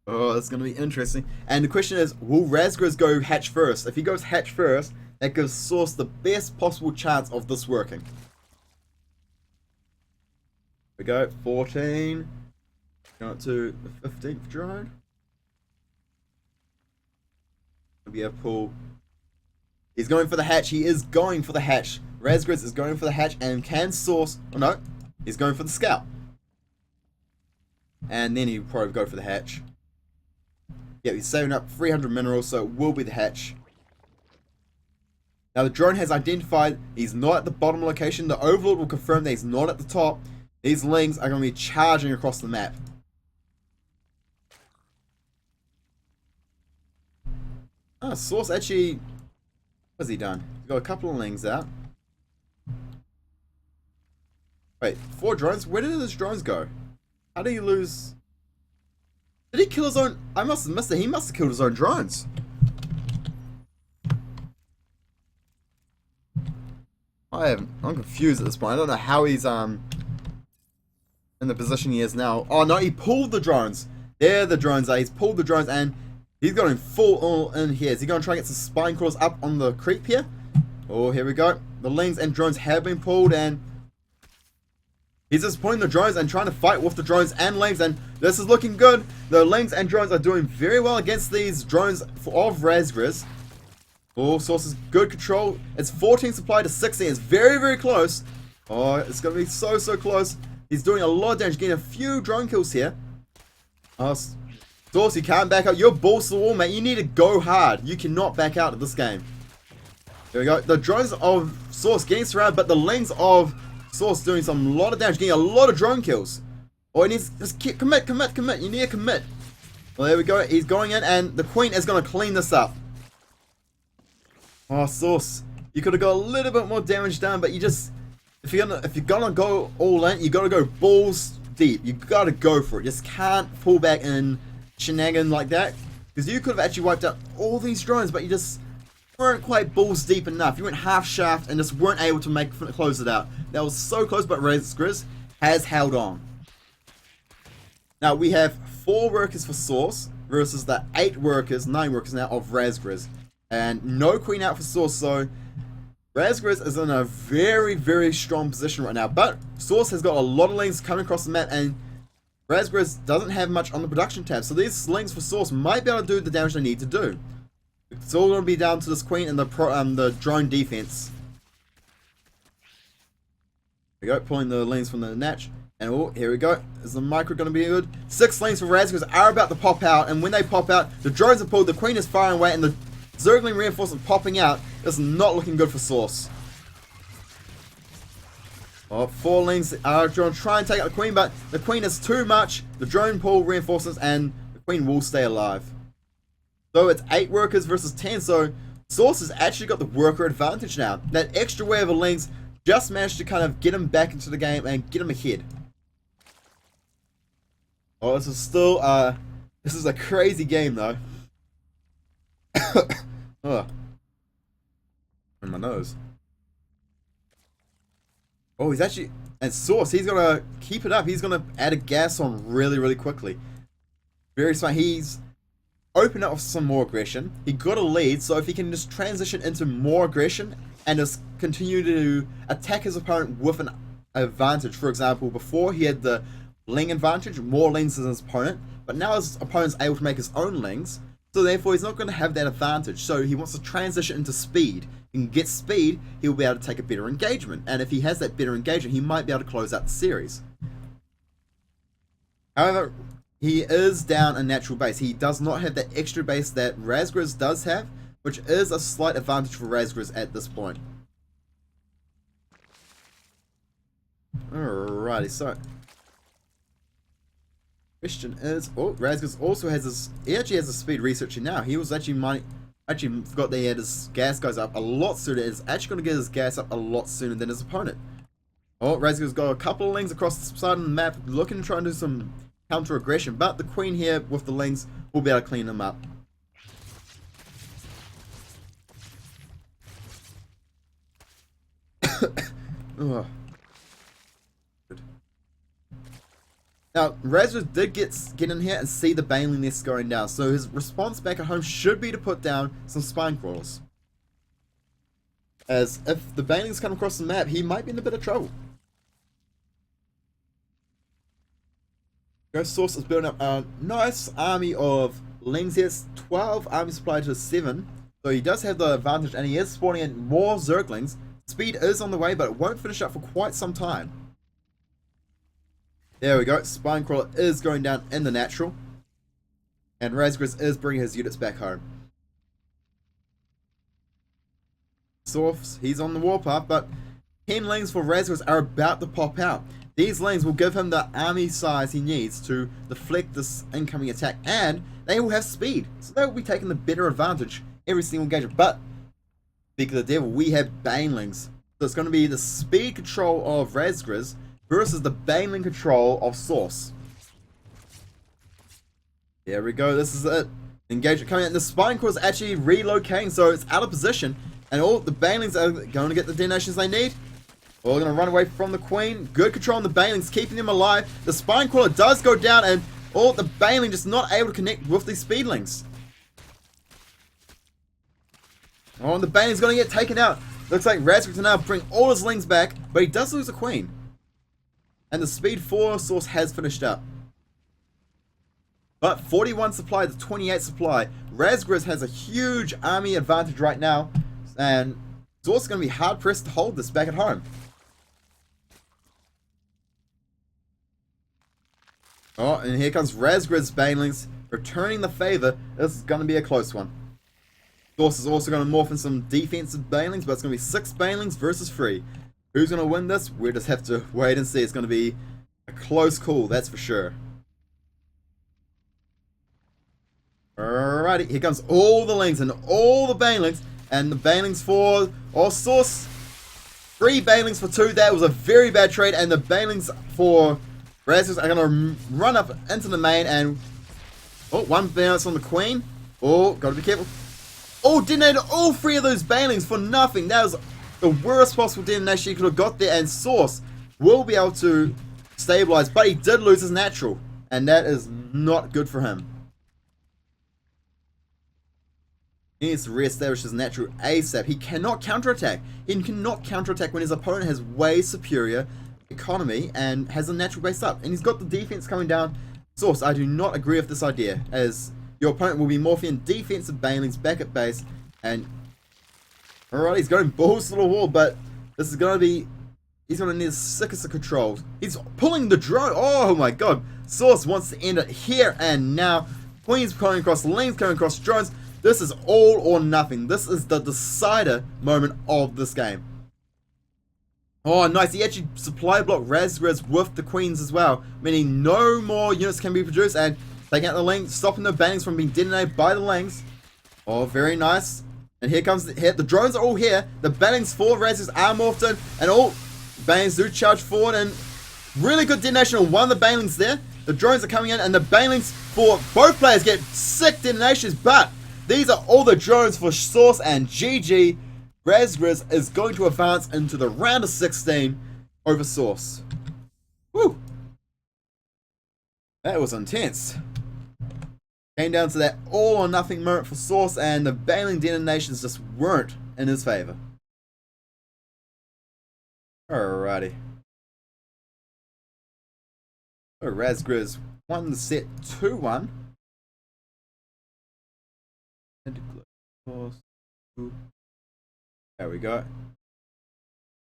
Oh, it's going to be interesting. And the question is, will Razgriz go hatch first? If he goes hatch first, that gives Sauce the best possible chance of this working. We go, 14. Going up to the 15th drone. It'll be a pull. He's going for the hatch. He is going for the hatch. Razgriz is going for the hatch and can Sauce. Oh no, he's going for the scout. And then he'll probably go for the hatch. Yeah, he's saving up 300 minerals, so it will be the hatch. Now the drone has identified he's not at the bottom location. The overlord will confirm that he's not at the top. These lings are going to be charging across the map. Ah, Sauce actually... What has he done? He's got a couple of lings out. Wait, 4 drones? Where did his drones go? How did he lose... Did he kill his own... I must have missed it. He must have killed his own drones. I'm confused at this point. I don't know how he's in the position he is now. Oh no, he pulled the drones. There the drones are. He's pulled the drones and he's going full all in here. Is he going to try and get some spine crawlers up on the creep here? Oh, here we go. The lings and drones have been pulled and he's just pulling the drones and trying to fight with the drones and lings, and this is looking good. The lings and drones are doing very well against these drones of Razgriz. Oh, Sauce is good control. It's 14 supply to 16. It's very close. Oh, it's going to be so close. He's doing a lot of damage, getting a few drone kills here. Oh, Sauce, you can't back out. You're balls to the wall, mate. You need to go hard. You cannot back out of this game. There we go. The drones of Sauce getting surrounded, but the lings of Sauce doing a lot of damage, getting a lot of drone kills. Oh, he needs just commit. You need to commit. Well, there we go. He's going in, and the Queen is going to clean this up. Oh, Sauce, you could have got a little bit more damage done, but you just if you're gonna go all in, you gotta go balls deep. You gotta go for it. Just can't pull back and shenanigan like that, because you could have actually wiped out all these drones, but you just weren't quite balls deep enough. You went half shaft and just weren't able to close it out. That was so close, but Razgriz has held on. Now we have 4 workers for Sauce versus the 9 workers now of Razgriz. And no queen out for Sauce, so Razgriz is in a very strong position right now. But Sauce has got a lot of lings coming across the map, and Razgriz doesn't have much on the production tab. So these lings for Sauce might be able to do the damage they need to do. It's all going to be down to this queen and the drone defense. There we go, pulling the lings from the Natch. And oh, here we go. Is the micro going to be good? 6 lings for Razgriz are about to pop out, and when they pop out, the drones are pulled, the queen is firing away, and the Zergling reinforcement popping out. Is not looking good for Sauce. Oh, 4 lings are going to try and take out the queen, but the queen is too much. The drone pull reinforcements, and the queen will stay alive. So it's 8 workers versus 10, so Sauce has actually got the worker advantage now. That extra wave of lings just managed to kind of get him back into the game and get him ahead. Oh, this is still, this is a crazy game though. Oh. In my nose. Oh, he's actually... And Sauce, he's going to keep it up. He's going to add a gas on really quickly. Very smart. He's opened up with some more aggression. He got a lead, so if he can just transition into more aggression and just continue to attack his opponent with an advantage. For example, before he had the ling advantage, more lings than his opponent. But now his opponent's able to make his own lings. So therefore, he's not going to have that advantage. So he wants to transition into speed. If he can get speed, he'll be able to take a better engagement. And if he has that better engagement, he might be able to close out the series. However, he is down a natural base. He does not have that extra base that Razgriz does have, which is a slight advantage for Razgriz at this point. Alrighty, so... question is, oh, Razgriz also has this, he actually has a speed researcher now. He was actually mining, Actually, forgot that he had his gas guys up a lot sooner. It's actually going to get his gas up a lot sooner than his opponent. Oh, Razgur's got a couple of lings across the side of the map, looking to try and do some counter aggression, but the queen here with the lings will be able to clean them up. Oh. Good. Now, Razgur did get in here and see the Baneling nest going down, so his response back at home should be to put down some spine crawlers. As if the Banelings come across the map, he might be in a bit of trouble. Ghost Source is building up a nice army of lings here. It's 12 army supply to 7, so he does have the advantage, and he is spawning in more Zerglings. Speed is on the way, but it won't finish up for quite some time. There we go. Spinecrawler is going down in the natural. And Razgris is bringing his units back home. Source, he's on the warpath, but 10 lanes for Razgris are about to pop out. These lanes will give him the army size he needs to deflect this incoming attack, and they will have speed. So they will be taking the better advantage every single engagement. But speak of the devil, we have Banelings. So it's going to be the speed control of Razgris versus the Baneling control of Source. There we go, this is it. Engagement coming out. The Spinecrawler is actually relocating, so it's out of position. And all the Banelings are going to get the detonations they need. All going to run away from the Queen. Good control on the Banelings, keeping them alive. The Spinecrawler does go down, and all the Baneling just not able to connect with the Speedlings. Oh, and the Baneling's going to get taken out. Looks like Razgris can now bring all his lings back, but he does lose a Queen. And the speed 4 source has finished up. But 41 supply to 28 supply. Razgris has a huge army advantage right now. And Source is going to be hard pressed to hold this back at home. Oh, and here comes Razgris Banelings returning the favor. This is going to be a close one. Source is also going to morph in some defensive Banelings, but it's going to be 6 Banelings versus 3. Who's going to win this? We'll just have to wait and see. It's going to be a close call, that's for sure. Alrighty, here comes all the lings and all the Banelings. And the Banelings for Source. 3 Banelings for 2. That was a very bad trade. And the Banelings for Razgris are going to run up into the main. And oh, 1 bounce on the Queen. Oh, got to be careful. Oh, detonated all 3 of those Banelings for nothing. That was the worst possible detonation he could have got there, and Source will be able to stabilize, but he did lose his natural, and that is not good for him. He needs to reestablish his natural ASAP. He cannot counterattack. He cannot counterattack when his opponent has way superior economy and has a natural base up, and he's got the defense coming down. Source, I do not agree with this idea, as your opponent will be morphing defensive Banelings back at base, and alright, he's going balls to the wall, but this is going to be... He's going to need the sickest of controls. He's pulling the drone. Oh my god. Source wants to end it here and now. Queen's coming across, lanes coming across, drones. This is all or nothing. This is the decider moment of this game. Oh, nice. He actually supply blocked Razgris with the Queens as well, meaning no more units can be produced, and taking out the link, stopping the Banelings from being detonated by the lanes. Oh, very nice. And here comes the drones are all here. The Banelings for Razgris are morphed in, and all Banelings do charge forward, and really good detonation on one of the Banelings there. The drones are coming in, and the Banelings for both players get sick detonations, but these are all the drones for Source, and GG. Razgris is going to advance into the round of 16 over Source. Woo! That was intense. Came down to that all or nothing moment for Source, and the Baneling detonations just weren't in his favor. Alrighty. So Razgris won the set 2-1. There we go.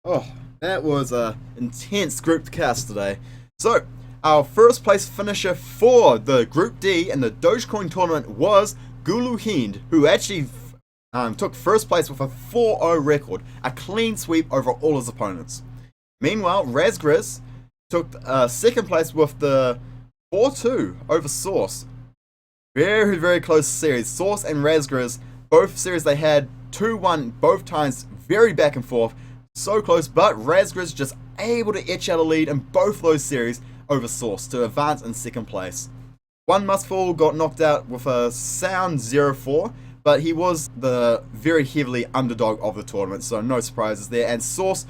Oh, that was a intense group cast today. So, our first place finisher for the Group D in the Dogecoin tournament was Gulu Hind, who actually took first place with a 4-0 record, a clean sweep over all his opponents. Meanwhile, Razgris took second place with the 4-2 over Source. Very, very close series. Source and Razgris Both series they had 2-1 both times, very back and forth, so close, but Razgriz just able to etch out a lead in both those series over Source to advance in second place. One Mustfall got knocked out with a sound 0-4, but he was the very heavily underdog of the tournament, so no surprises there. And Source,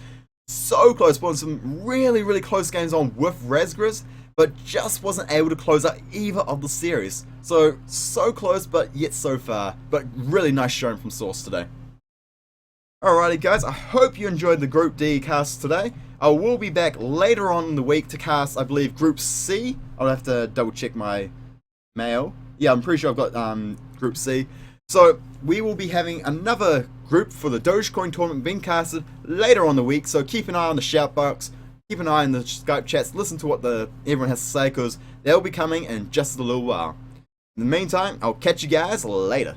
so close, putting some really close games on with Razgriz, but just wasn't able to close out either of the series. So close, but yet so far. But really nice showing from Source today. Alrighty guys, I hope you enjoyed the Group D cast today. I will be back later on in the week to cast, I believe, Group C. I'll have to double check my mail. Yeah, I'm pretty sure I've got Group C. So we will be having another group for the Dogecoin tournament being casted later on the week. So keep an eye on the shout box. Keep an eye on the Skype chats, listen to what everyone has to say, because they'll be coming in just a little while. In the meantime, I'll catch you guys later.